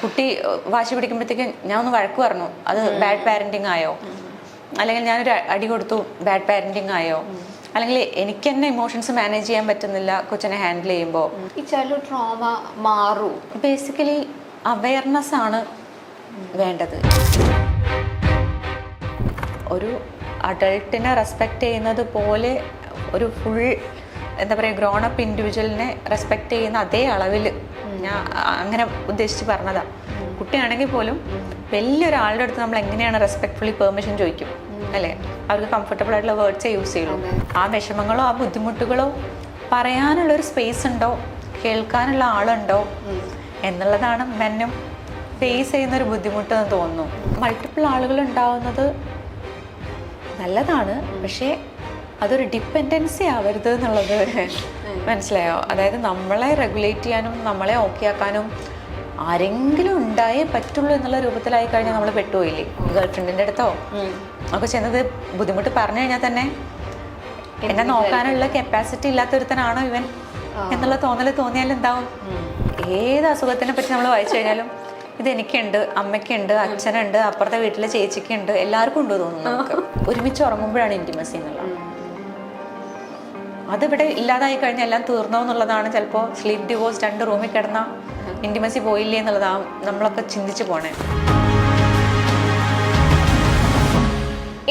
കുട്ടി വാശി പിടിക്കുമ്പോഴത്തേക്കും ഞാൻ ഒന്ന് വഴക്ക് പറഞ്ഞു, അത് ബാഡ് പാരന്റിങ് ആയോ? അല്ലെങ്കിൽ ഞാനൊരു അടി കൊടുത്തു, ബാഡ് പാരന്റിങ് ആയോ? അല്ലെങ്കിൽ എനിക്ക് തന്നെ ഇമോഷൻസ് മാനേജ് ചെയ്യാൻ പറ്റുന്നില്ല കൊച്ചിനെ ഹാൻഡിൽ ചെയ്യുമ്പോൾ. ഈ ചൈൽഡ്ഹുഡ് ട്രോമ മാറൂ? ബേസിക്കലി അവയർനെസ് ആണ് വേണ്ടത്. ഒരു അഡൾട്ടിനെ റെസ്പെക്റ്റ് ചെയ്യുന്നത് പോലെ ഒരു ഫുൾ എന്താ പറയുക ഗ്രോൺ അപ്പ് ഇൻഡിവിജ്വലിനെ റെസ്പെക്റ്റ് ചെയ്യുന്ന അതേ അളവിൽ ഞാൻ അങ്ങനെ ഉദ്ദേശിച്ച് പറഞ്ഞതാ. കുട്ടിയാണെങ്കിൽ പോലും വലിയൊരാളുടെ അടുത്ത് നമ്മൾ എങ്ങനെയാണ് റെസ്പെക്ട്ഫുള്ളി പെർമിഷൻ ചോദിക്കും അല്ലേ? അവർക്ക് കംഫർട്ടബിൾ ആയിട്ടുള്ള വേർഡ്സേ യൂസ് ചെയ്യുള്ളൂ. ആ വിഷമങ്ങളോ ആ ബുദ്ധിമുട്ടുകളോ പറയാനുള്ളൊരു സ്പേസ് ഉണ്ടോ, കേൾക്കാനുള്ള ആളുണ്ടോ എന്നുള്ളതാണ് മെന്നും ഫേസ് ചെയ്യുന്നൊരു ബുദ്ധിമുട്ട് എന്ന് തോന്നുന്നു. മൾട്ടിപ്പിൾ ആളുകൾ ഉണ്ടാവുന്നത് നല്ലതാണ്, പക്ഷേ അതൊരു ഡിപ്പെൻഡൻസി ആവരുത് എന്നുള്ളത് മനസ്സിലായോ? അതായത് നമ്മളെ റെഗുലേറ്റ് ചെയ്യാനും നമ്മളെ ഓക്കെ ആക്കാനും ആരെങ്കിലും ഉണ്ടായേ പറ്റുള്ളൂ എന്നുള്ള രൂപത്തിലായി കഴിഞ്ഞാൽ നമ്മൾ പെട്ടുപോയില്ലേ? ഗേൾ ഫ്രണ്ടിൻ്റെ അടുത്തോ ഒക്കെ ചെന്നത് ബുദ്ധിമുട്ട് പറഞ്ഞു കഴിഞ്ഞാൽ തന്നെ എന്നെ നോക്കാനുള്ള കപ്പാസിറ്റി ഇല്ലാത്തൊരുത്തനാണോ ഇവൻ എന്നുള്ള തോന്നൽ തോന്നിയാൽ എന്താവും? ഏത് അസുഖത്തിനെ പറ്റി നമ്മൾ വായിച്ചു കഴിഞ്ഞാലും ഇതെനിക്കുണ്ട്, അമ്മയ്ക്കുണ്ട്, അച്ഛനുണ്ട്, അപ്പുറത്തെ വീട്ടിലെ ചേച്ചിക്കുണ്ട്, എല്ലാവർക്കും ഉണ്ട് തോന്നുന്നു. നമുക്ക് ഒരുമിച്ച് ഉറങ്ങുമ്പോഴാണ് ഇൻറ്റിമസി എന്നുള്ളത്. അതിവിടെ ഇല്ലാതായി കഴിഞ്ഞാൽ എല്ലാം തീർന്നോ എന്നുള്ളതാണ്. ചിലപ്പോൾ സ്ലീപ്പ് ഡിവോഴ്സ്, 2 റൂമിൽ കിടന്ന ഇൻറ്റിമസി പോയില്ലേ എന്നുള്ളതാണ് നമ്മളൊക്കെ ചിന്തിച്ചു പോണേ.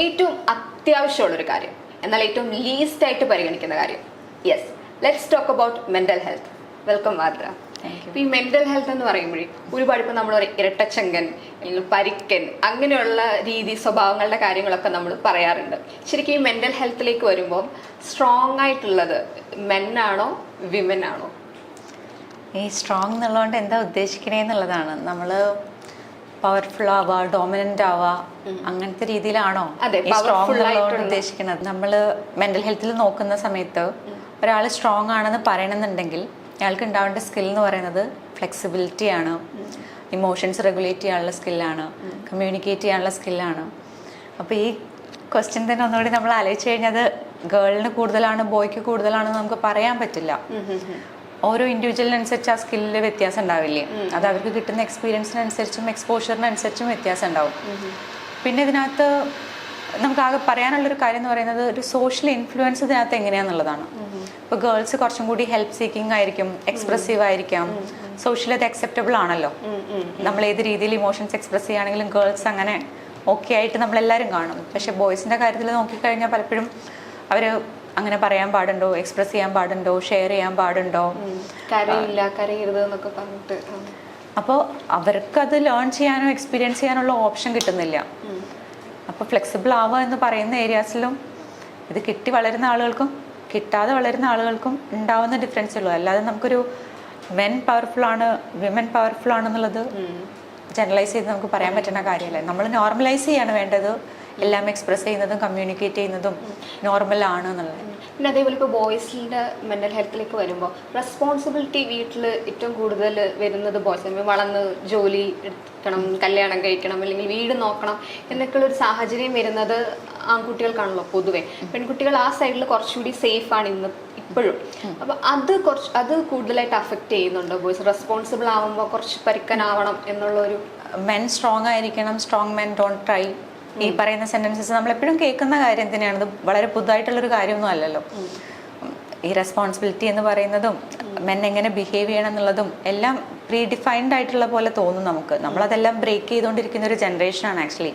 ഏറ്റവും അത്യാവശ്യമുള്ളൊരു കാര്യം, എന്നാൽ ഏറ്റവും ലീസ്റ്റ് ആയിട്ട് പരിഗണിക്കുന്ന കാര്യം. Yes, let's talk about mental health. Welcome Vadra. ഇപ്പം ഈ മെന്റൽ ഹെൽത്ത് എന്ന് പറയുമ്പോഴേ ഒരുപാട് ഇപ്പം നമ്മൾ ഇരട്ടച്ചങ്കൻ അല്ലെങ്കിൽ പരിക്കൻ അങ്ങനെയുള്ള സ്വഭാവങ്ങളുടെ കാര്യങ്ങളൊക്കെ നമ്മൾ പറയാറുണ്ട്. ശരിക്കും ഈ മെന്റൽ ഹെൽത്തിലേക്ക് വരുമ്പോൾ സ്ട്രോങ് ആയിട്ടുള്ളത് മെന്നാണോ വിമൻ ആണോ? ഈ സ്ട്രോങ് എന്നുള്ളതുകൊണ്ട് എന്താ ഉദ്ദേശിക്കണേ എന്നുള്ളതാണ്. നമ്മൾ പവർഫുൾ ആവുക, ഡോമിനന്റ് ആവുക, അങ്ങനത്തെ രീതിയിലാണോ സ്ട്രോങ് എന്നുള്ളതുകൊണ്ട് ഉദ്ദേശിക്കുന്നത്? നമ്മൾ മെന്റൽ ഹെൽത്തിൽ നോക്കുന്ന സമയത്ത് ഒരാൾ സ്ട്രോങ് ആണെന്ന് പറയണമെന്നുണ്ടെങ്കിൽ അയാൾക്ക് ഉണ്ടാവേണ്ട സ്കിൽ എന്ന് പറയുന്നത് ഫ്ലെക്സിബിലിറ്റിയാണ്, ഇമോഷൻസ് റെഗുലേറ്റ് ചെയ്യാനുള്ള സ്കില്ലാണ്, കമ്മ്യൂണിക്കേറ്റ് ചെയ്യാനുള്ള സ്കില്ലാണ്. അപ്പോൾ ഈ ക്വസ്റ്റ്യൻ തന്നെ ഒന്നുകൂടി നമ്മൾ ആലോചിച്ച് കഴിഞ്ഞാൽ അത് ഗേളിന് കൂടുതലാണ് ബോയ്ക്ക് കൂടുതലാണെന്ന് നമുക്ക് പറയാൻ പറ്റില്ല. ഓരോ ഇൻഡിവിജ്വലിനനുസരിച്ച് ആ സ്കില്ലിൽ വ്യത്യാസം ഉണ്ടാവില്ലേ? അത് അവർക്ക് കിട്ടുന്ന എക്സ്പീരിയൻസിനനുസരിച്ചും എക്സ്പോഷറിനനുസരിച്ചും വ്യത്യാസം ഉണ്ടാവും. പിന്നെ ഇതിനകത്ത് നമുക്ക് ആകെ പറയാനുള്ളൊരു കാര്യം എന്ന് പറയുന്നത് ഒരു സോഷ്യൽ ഇൻഫ്ലുവൻസ് ഇതിനകത്ത് എങ്ങനെയാണെന്നുള്ളതാണ്. ഇപ്പോൾ ഗേൾസ് കുറച്ചും കൂടി ഹെൽപ്പ് സീക്കിംഗ് ആയിരിക്കും, എക്സ്പ്രസീവ് ആയിരിക്കാം. സോഷ്യലി അത് അക്സെപ്റ്റബിൾ ആണല്ലോ. നമ്മൾ ഏത് രീതിയിൽ ഇമോഷൻസ് എക്സ്പ്രസ് ചെയ്യുകയാണെങ്കിലും ഗേൾസ് അങ്ങനെ ഓക്കെ ആയിട്ട് നമ്മളെല്ലാവരും കാണും. പക്ഷെ ബോയ്സിൻ്റെ കാര്യത്തിൽ നോക്കിക്കഴിഞ്ഞാൽ പലപ്പോഴും അവർ അങ്ങനെ പറയാൻ പാടുണ്ടോ, എക്സ്പ്രസ് ചെയ്യാൻ പാടുണ്ടോ, ഷെയർ ചെയ്യാൻ പാടുണ്ടോ, കരയരുത് എന്നൊക്കെ പറഞ്ഞിട്ട്. അപ്പോൾ അവർക്കത് ലേൺ ചെയ്യാനോ എക്സ്പീരിയൻസ് ചെയ്യാനുള്ള ഓപ്ഷൻ കിട്ടുന്നില്ല. അപ്പോൾ ഫ്ലെക്സിബിൾ ആവുക എന്ന് പറയുന്ന ഏരിയാസിലും ഇത് കിട്ടി വളരുന്ന ആളുകൾക്കും കിട്ടാതെ വളരുന്ന ആളുകൾക്കും ഉണ്ടാവുന്ന ഡിഫറൻസേ ഉള്ളൂ. അല്ലാതെ നമുക്കൊരു മെൻ പവർഫുൾ ആണ് വിമൻ പവർഫുൾ ആണെന്നുള്ളത് ജനറലൈസ് ചെയ്ത് നമുക്ക് പറയാൻ പറ്റുന്ന കാര്യമല്ല. നമ്മൾ നോർമലൈസ് ചെയ്യാണ് വേണ്ടത്. എല്ലാം എക്സ്പ്രസ് ചെയ്യുന്നതും കമ്മ്യൂണിക്കേറ്റ് ചെയ്യുന്നതും നോർമൽ ആണ് എന്നുള്ളത്. പിന്നെ അതേപോലെ ഇപ്പോൾ ബോയ്സിൻ്റെ മെൻ്റൽ ഹെൽത്തിലേക്ക് വരുമ്പോൾ റെസ്പോൺസിബിലിറ്റി വീട്ടിൽ ഏറ്റവും കൂടുതൽ വരുന്നത് ബോയ്സ്. വളർന്ന് ജോലി എടുക്കണം, കല്യാണം കഴിക്കണം, അല്ലെങ്കിൽ വീട് നോക്കണം എന്നൊക്കെയുള്ള ഒരു സാഹചര്യം വരുന്നത് ആൺകുട്ടികൾക്കാണല്ലോ പൊതുവെ. പെൺകുട്ടികൾ ആ സൈഡിൽ കുറച്ചുകൂടി സേഫ് ആണ് ഇപ്പോഴും. അപ്പോൾ അത് കൂടുതലായിട്ട് അഫക്റ്റ് ചെയ്യുന്നുണ്ടോ ബോയ്സ്? റെസ്പോൺസിബിൾ ആവുമ്പോൾ കുറച്ച് പരിക്കനാവണം എന്നുള്ളൊരു. മെൻ സ്ട്രോങ് ആയിരിക്കണം, സ്ട്രോങ് മെൻ ഡോണ്ട് ട്രൈ, ഈ പറയുന്ന സെന്റൻസസ് നമ്മളെപ്പോഴും കേൾക്കുന്ന കാര്യം തന്നെയാണ്. ഇത് വളരെ പുതുതായിട്ടുള്ളൊരു കാര്യമൊന്നും അല്ലല്ലോ. ഈ റെസ്പോൺസിബിലിറ്റി എന്ന് പറയുന്നതും മെൻ എങ്ങനെ ബിഹേവ് ചെയ്യണം എന്നുള്ളതും എല്ലാം പ്രീ ഡിഫൈൻഡ് ആയിട്ടുള്ള പോലെ തോന്നും നമുക്ക്. നമ്മളതെല്ലാം ബ്രേക്ക് ചെയ്തുകൊണ്ടിരിക്കുന്ന ഒരു ജനറേഷനാണ് ആക്ച്വലി.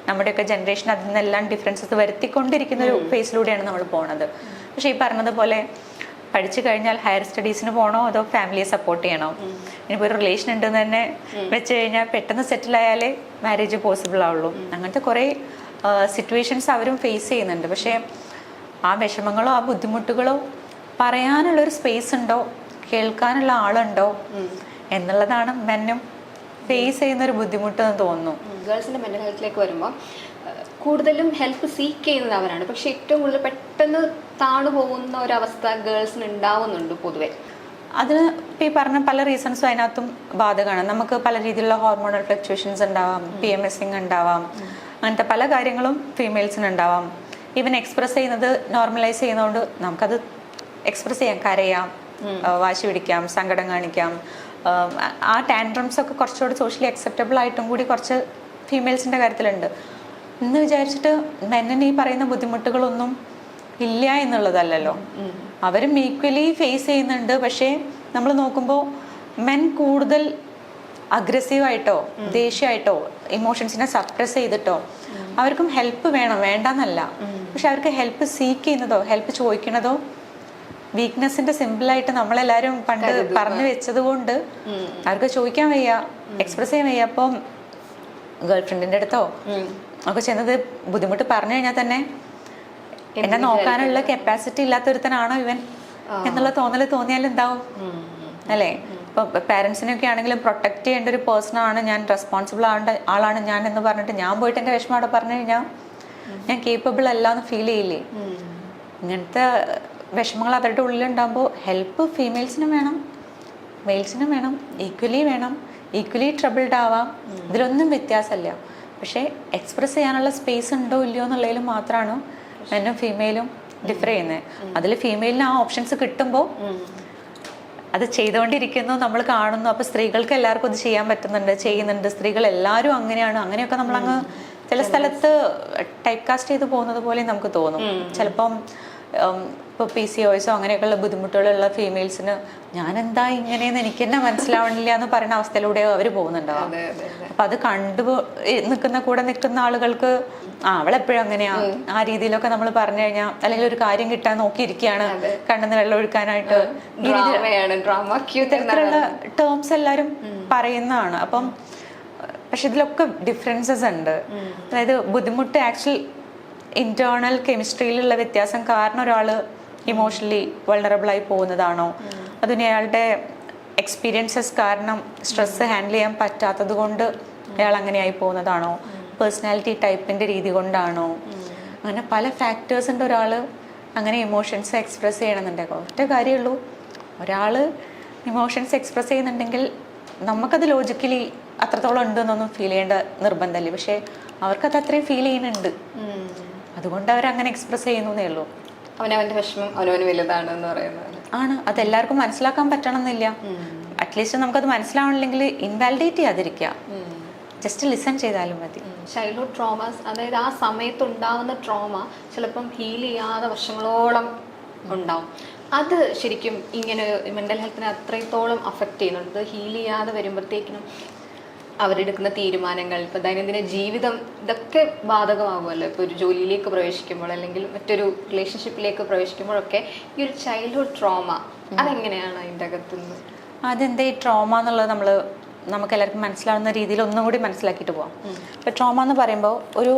നമ്മുടെയൊക്കെ ജനറേഷൻ അതിൽ നിന്നെല്ലാം ഡിഫറൻസസ് വരുത്തിക്കൊണ്ടിരിക്കുന്ന ഒരു ഫേസിലൂടെയാണ് നമ്മൾ പോണത്. പക്ഷേ ഈ പറഞ്ഞതുപോലെ പഠിച്ചു കഴിഞ്ഞാൽ ഹയർ സ്റ്റഡീസിന് പോകണോ അതോ ഫാമിലിയെ സപ്പോർട്ട് ചെയ്യണോ? ഇനിയിപ്പോൾ ഒരു റിലേഷൻ ഉണ്ടെന്ന് തന്നെ വെച്ച് കഴിഞ്ഞാൽ പെട്ടെന്ന് സെറ്റിൽ ആയാലേ മാരേജ് പോസിബിൾ ആവുള്ളൂ. അങ്ങനത്തെ കുറേ സിറ്റുവേഷൻസ് അവരും ഫേസ് ചെയ്യുന്നുണ്ട്. പക്ഷേ ആ വിഷമങ്ങളോ ആ ബുദ്ധിമുട്ടുകളോ പറയാനുള്ളൊരു സ്പേസ് ഉണ്ടോ, കേൾക്കാനുള്ള ആളുണ്ടോ എന്നുള്ളതാണ് മെന്നും ഫേസ് ചെയ്യുന്നൊരു ബുദ്ധിമുട്ട് എന്ന് തോന്നുന്നു. ഗേൾസിൻ്റെ മെൻ്റൽ ഹെൽത്തിലേക്ക് വരുമ്പോൾ കൂടുതലും ഹെൽപ്പ് സീക്ക് ചെയ്യുന്നത് അവരാണ്. പക്ഷെ ഏറ്റവും കൂടുതൽ പെട്ടെന്ന് താണു പോകുന്ന ഒരവസ്ഥ ഗേൾസിന് ഉണ്ടാവുന്നുണ്ട് പൊതുവെ. അതിന് ഇപ്പോൾ ഈ പറഞ്ഞ പല റീസൺസും അതിനകത്തും ബാധകമാണ്. നമുക്ക് പല രീതിയിലുള്ള ഹോർമോണൽ ഫ്ലക്ച്വേഷൻസ് ഉണ്ടാവാം, PMSing ഉണ്ടാവാം, അങ്ങനത്തെ പല കാര്യങ്ങളും ഫീമെയിൽസിന് ഉണ്ടാവാം. ഈവൻ എക്സ്പ്രസ് ചെയ്യുന്നത് നോർമലൈസ് ചെയ്യുന്നതുകൊണ്ട് നമുക്കത് എക്സ്പ്രസ് ചെയ്യാം, കരയാം, വാശി പിടിക്കാം, സങ്കടം കാണിക്കാം, ആ ടാൻഡ്രംസ് ഒക്കെ കുറച്ചുകൂടി സോഷ്യലി അക്സെപ്റ്റബിൾ ആയിട്ടും കൂടി കുറച്ച് ഫീമെയിൽസിൻ്റെ കാര്യത്തിലുണ്ട് എന്ന് വിചാരിച്ചിട്ട് മെന്നിന് ഈ പറയുന്ന ബുദ്ധിമുട്ടുകളൊന്നും ഇല്ല എന്നുള്ളതല്ലല്ലോ. അവരും ഈക്വലി ഫേസ് ചെയ്യുന്നുണ്ട്. പക്ഷേ നമ്മൾ നോക്കുമ്പോൾ മെൻ കൂടുതൽ അഗ്രസീവായിട്ടോ ദേഷ്യമായിട്ടോ ഇമോഷൻസിനെ സപ്രസ് ചെയ്തിട്ടോ അവർക്കും ഹെൽപ്പ് വേണം, വേണ്ടെന്നല്ല. പക്ഷെ അവർക്ക് ഹെൽപ്പ് സീക്ക് ചെയ്യുന്നതോ ഹെൽപ്പ് ചോദിക്കുന്നതോ വീക്ക്നെസ്സിന്റെ സിമ്പിളായിട്ട് നമ്മളെല്ലാവരും പണ്ട് പറഞ്ഞു വെച്ചത് കൊണ്ട് അവർക്ക് ചോദിക്കാൻ വയ്യ, എക്സ്പ്രസ് ചെയ്യാൻ വയ്യ. അപ്പം ഗേൾ ഫ്രണ്ടിന്റെ അടുത്തോ ഒക്കെ ചെന്നത് ബുദ്ധിമുട്ട് പറഞ്ഞു കഴിഞ്ഞാൽ തന്നെ എന്നെ നോക്കാനുള്ള കപ്പാസിറ്റി ഇല്ലാത്തൊരുത്തനാണോ ഇവൻ എന്നുള്ള തോന്നിയാൽ എന്താവും അല്ലേ? ഇപ്പൊ പാരന്റ്സിനൊക്കെ ആണെങ്കിലും പ്രൊട്ടക്ട് ചെയ്യേണ്ട ഒരു പേഴ്സണാണ് ഞാൻ, റെസ്പോൺസിബിൾ ആളാണ് ഞാൻ എന്ന് പറഞ്ഞിട്ട് ഞാൻ പോയിട്ട് എൻ്റെ വിഷമം അവിടെ പറഞ്ഞു കഴിഞ്ഞാൽ ഞാൻ കേപ്പബിൾ അല്ല എന്ന് ഫീൽ ചെയ്യില്ലേ? ഇങ്ങനത്തെ വിഷമങ്ങൾ അവരുടെ ഉള്ളിലുണ്ടാകുമ്പോൾ ഹെൽപ്പ് ഫീമെയിൽസിനും വേണം മെയിൽസിനും വേണം, ഈക്വലി ട്രബിൾഡ് ആവാം. ഇതിലൊന്നും വ്യത്യാസമില്ല. പക്ഷേ എക്സ്പ്രസ് ചെയ്യാനുള്ള സ്പേസ് ഉണ്ടോ ഇല്ലയോ എന്നുള്ളതിൽ മാത്രമാണ് മെന്നും ഫീമെയിലും ഡിഫർ ചെയ്യുന്നത്. അതിൽ ഫീമെയിലിന് ആ ഓപ്ഷൻസ് കിട്ടുമ്പോൾ അത് ചെയ്തുകൊണ്ടിരിക്കുന്നു, നമ്മൾ കാണുന്നു. അപ്പോൾ സ്ത്രീകൾക്ക് എല്ലാവർക്കും അത് ചെയ്യാൻ പറ്റുന്നുണ്ട്, ചെയ്യുന്നുണ്ട്. സ്ത്രീകൾ എല്ലാവരും അങ്ങനെയാണ്. അങ്ങനെയൊക്കെ നമ്മളങ്ങ് ചില സ്ഥലത്ത് ടൈപ്പ് കാസ്റ്റ് ചെയ്ത് പോകുന്നത് പോലെ നമുക്ക് തോന്നും. ചിലപ്പം ഇപ്പോൾ PCOS അങ്ങനെയൊക്കെയുള്ള ബുദ്ധിമുട്ടുകളുള്ള ഫീമെയിൽസിന് ഞാനെന്താ ഇങ്ങനെയെന്ന് എനിക്ക് തന്നെ മനസ്സിലാവണില്ല എന്ന് പറയുന്ന അവസ്ഥയിലൂടെയോ അവർ പോകുന്നുണ്ടാവും. അപ്പം അത് കൂടെ നിൽക്കുന്ന ആളുകൾക്ക് അവളെപ്പോഴും അങ്ങനെയാ, ആ രീതിയിലൊക്കെ നമ്മൾ പറഞ്ഞു കഴിഞ്ഞാൽ, അല്ലെങ്കിൽ ഒരു കാര്യം കിട്ടാൻ നോക്കിയിരിക്കുകയാണ് കണ്ണെന്ന് വെള്ളം ഒഴുക്കാനായിട്ട്, ഇത്തരത്തിലുള്ള ടേംസ് എല്ലാവരും പറയുന്നതാണ്. അപ്പം പക്ഷെ ഇതിലൊക്കെ ഡിഫറൻസസ് ഉണ്ട്. അതായത് ബുദ്ധിമുട്ട് ആക്ച്വൽ ഇന്റേണൽ കെമിസ്ട്രിയിലുള്ള വ്യത്യാസം കാരണം ഒരാൾ ഇമോഷണലി വൾണറബിളായി പോകുന്നതാണോ, അതിന് അയാളുടെ എക്സ്പീരിയൻസസ് കാരണം സ്ട്രെസ് ഹാൻഡിൽ ചെയ്യാൻ പറ്റാത്തത് കൊണ്ട് അയാൾ അങ്ങനെയായി പോകുന്നതാണോ, പേഴ്സണാലിറ്റി ടൈപ്പിൻ്റെ രീതി കൊണ്ടാണോ, അങ്ങനെ പല ഫാക്ടേഴ്സ് ഉണ്ട് ഒരാൾ അങ്ങനെ ഇമോഷൻസ് എക്സ്പ്രസ് ചെയ്യണമെന്നുണ്ടെങ്കിൽ. ഒറ്റ കാര്യമുള്ളൂ, ഒരാൾ ഇമോഷൻസ് എക്സ്പ്രസ് ചെയ്യുന്നുണ്ടെങ്കിൽ നമുക്കത് ലോജിക്കലി അത്രത്തോളം ഉണ്ടെന്നൊന്നും ഫീൽ ചെയ്യേണ്ട നിർബന്ധമല്ലേ. പക്ഷേ അവർക്കത് അത്രയും ഫീൽ ചെയ്യുന്നുണ്ട്, അതുകൊണ്ട് അവരങ്ങനെ എക്സ്പ്രസ് ചെയ്യുന്നേ ഉള്ളൂ. അവനവന്റെ വിഷമം അവനവന് വലുതാണ് എന്ന് പറയുന്നത് ആണ്. അത് എല്ലാവർക്കും മനസ്സിലാക്കാൻ പറ്റണമെന്നില്ല. അറ്റ്ലീസ്റ്റ് നമുക്കത് മനസ്സിലാവണില്ലെങ്കിൽ ഇൻവാലിഡേറ്റ് ചെയ്യാതിരിക്കുക, ജസ്റ്റ് ലിസൺ ചെയ്താലും മതി. ചൈൽഡ്ഹുഡ് ട്രോമാസ്, അതായത് ആ സമയത്ത് ഉണ്ടാകുന്ന ട്രോമ ചിലപ്പം ഹീൽ ചെയ്യാതെ വർഷങ്ങളോളം ഉണ്ടാവും. അത് ശരിക്കും ഇങ്ങനെ മെൻ്റൽ ഹെൽത്തിനെ അത്രത്തോളം അഫക്റ്റ് ചെയ്യുന്നുണ്ട്. ഹീൽ ചെയ്യാതെ വരുമ്പോഴത്തേക്കിനും അവരെടുക്കുന്ന തീരുമാനങ്ങൾ, ഇപ്പോൾ ദൈനംദിന ജീവിതം, ഇതൊക്കെ ബാധകമാകുമല്ലോ. ഇപ്പോൾ ഒരു ജോലിയിലേക്ക് പ്രവേശിക്കുമ്പോൾ അല്ലെങ്കിൽ മറ്റൊരു റിലേഷൻഷിപ്പിലേക്ക് പ്രവേശിക്കുമ്പോഴൊക്കെ ഈ ഒരു ചൈൽഡ്ഹുഡ് ട്രോമ അതെങ്ങനെയാണ് അതിൻ്റെ അകത്തുനിന്ന്? അതെന്താ ഈ ട്രോമ എന്നുള്ളത് നമുക്ക് എല്ലാവർക്കും മനസ്സിലാവുന്ന രീതിയിൽ ഒന്നും കൂടി മനസ്സിലാക്കിയിട്ട് പോവാം. ഇപ്പോൾ ട്രോമ എന്ന് പറയുമ്പോൾ ഒരു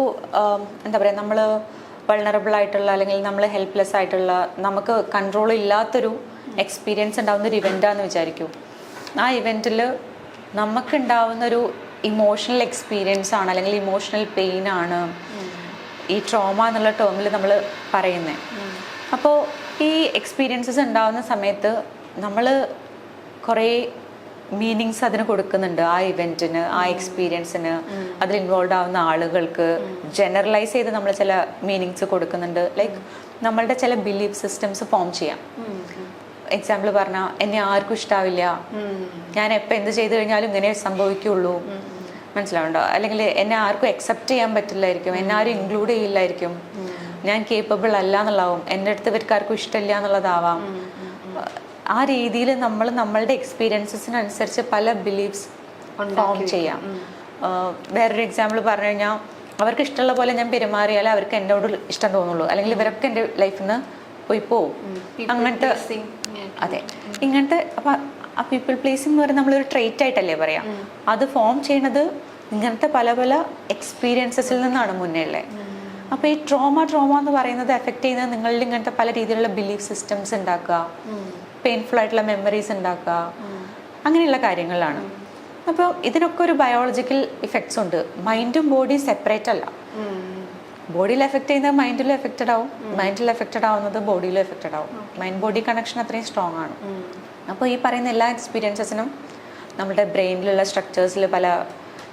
എന്താ പറയുക, നമ്മൾ വൾണറബിൾ ആയിട്ടുള്ള അല്ലെങ്കിൽ നമ്മൾ ഹെൽപ്ലെസ് ആയിട്ടുള്ള, നമുക്ക് കൺട്രോൾ ഇല്ലാത്തൊരു എക്സ്പീരിയൻസ് ഉണ്ടാകുന്ന ഒരു ഇവൻ്റാന്ന് വിചാരിക്കും. ആ ഇവൻറ്റിൽ നമുക്കുണ്ടാവുന്നൊരു ഇമോഷണൽ എക്സ്പീരിയൻസ് ആണ് അല്ലെങ്കിൽ ഇമോഷണൽ പെയിൻ ആണ് ഈ ട്രോമ എന്നുള്ള ടേമിൽ നമ്മൾ പറയുന്നത്. അപ്പോൾ ഈ എക്സ്പീരിയൻസസ് ഉണ്ടാവുന്ന സമയത്ത് നമ്മൾ കുറേ മീനിങ്സ് അതിന് കൊടുക്കുന്നുണ്ട്. ആ ഇവൻറ്റിന്, ആ എക്സ്പീരിയൻസിന്, അതിൽ ഇൻവോൾവ് ആവുന്ന ആളുകൾക്ക് ജനറലൈസ് ചെയ്ത് നമ്മൾ ചില മീനിങ്സ് കൊടുക്കുന്നുണ്ട്. ലൈക്ക് നമ്മളുടെ ചില ബിലീഫ് സിസ്റ്റംസ് ഫോം ചെയ്യാം. എക്സാമ്പിൾ പറഞ്ഞാൽ, എന്നെ ആർക്കും ഇഷ്ടാവില്ല, ഞാൻ എപ്പോൾ എന്ത് ചെയ്തു കഴിഞ്ഞാലും ഇങ്ങനെ സംഭവിക്കുള്ളൂ, മനസ്സിലാവുണ്ടോ? അല്ലെങ്കിൽ എന്നെ ആർക്കും അക്സെപ്റ്റ് ചെയ്യാൻ പറ്റില്ലായിരിക്കും, എന്നെ ആരും ഇൻക്ലൂഡ് ചെയ്യില്ലായിരിക്കും, ഞാൻ കേപ്പബിൾ അല്ല എന്നുള്ളതാവും, എൻ്റെ അടുത്ത് ഇവർക്കാർക്കും ഇഷ്ടമില്ല എന്നുള്ളതാവാം. ആ രീതിയിൽ നമ്മൾ നമ്മളുടെ എക്സ്പീരിയൻസസിനനുസരിച്ച് പല ബിലീഫ്സ് ഫോം ചെയ്യാം. വേറൊരു എക്സാമ്പിൾ പറഞ്ഞു കഴിഞ്ഞാൽ, അവർക്ക് ഇഷ്ടമുള്ള പോലെ ഞാൻ പെരുമാറിയാലേ അവർക്ക് എന്നോട് ഇഷ്ടം തോന്നുള്ളൂ, അല്ലെങ്കിൽ ഇവരൊക്കെ എൻ്റെ ലൈഫിൽ നിന്ന് പോയി പോവും. അങ്ങനത്തെ അതെ, ഇങ്ങനത്തെ ആ പീപ്പിൾ പ്ലേസിംഗ് എന്ന് പറയുന്നത് നമ്മളൊരു ട്രേറ്റ് ആയിട്ടല്ലേ പറയാം. അത് ഫോം ചെയ്യണത് ഇങ്ങനത്തെ പല പല എക്സ്പീരിയൻസസിൽ നിന്നാണ് മുന്നേ ഉള്ളത്. അപ്പോൾ ഈ ട്രോമ എന്ന് പറയുന്നത് എഫക്റ്റ് ചെയ്യുന്നത് നിങ്ങളിൽ ഇങ്ങനത്തെ പല രീതിയിലുള്ള ബിലീഫ് സിസ്റ്റംസ് ഉണ്ടാക്കുക, പെയിൻഫുൾ ആയിട്ടുള്ള മെമ്മറീസ് ഉണ്ടാക്കുക, അങ്ങനെയുള്ള കാര്യങ്ങളിലാണ്. അപ്പോൾ ഇതിനൊക്കെ ഒരു ബയോളജിക്കൽ ഇഫക്ട്സ് ഉണ്ട്. മൈൻഡും ബോഡിയും സെപ്പറേറ്റ് അല്ല. ബോഡിയിൽ എഫക്റ്റ് ചെയ്യുന്നത് മൈൻഡിലും എഫക്റ്റഡ് ആവും, മൈൻഡിൽ എഫക്റ്റഡ് ആവുന്നത് ബോഡിയിലും എഫക്റ്റഡ് ആവും. മൈൻഡ് ബോഡി കണക്ഷൻ അത്രയും സ്ട്രോങ് ആണ്. അപ്പോൾ ഈ പറയുന്ന എല്ലാ എക്സ്പീരിയൻസസിനും നമ്മുടെ ബ്രെയിനിലുള്ള സ്ട്രക്ചേഴ്സിൽ പല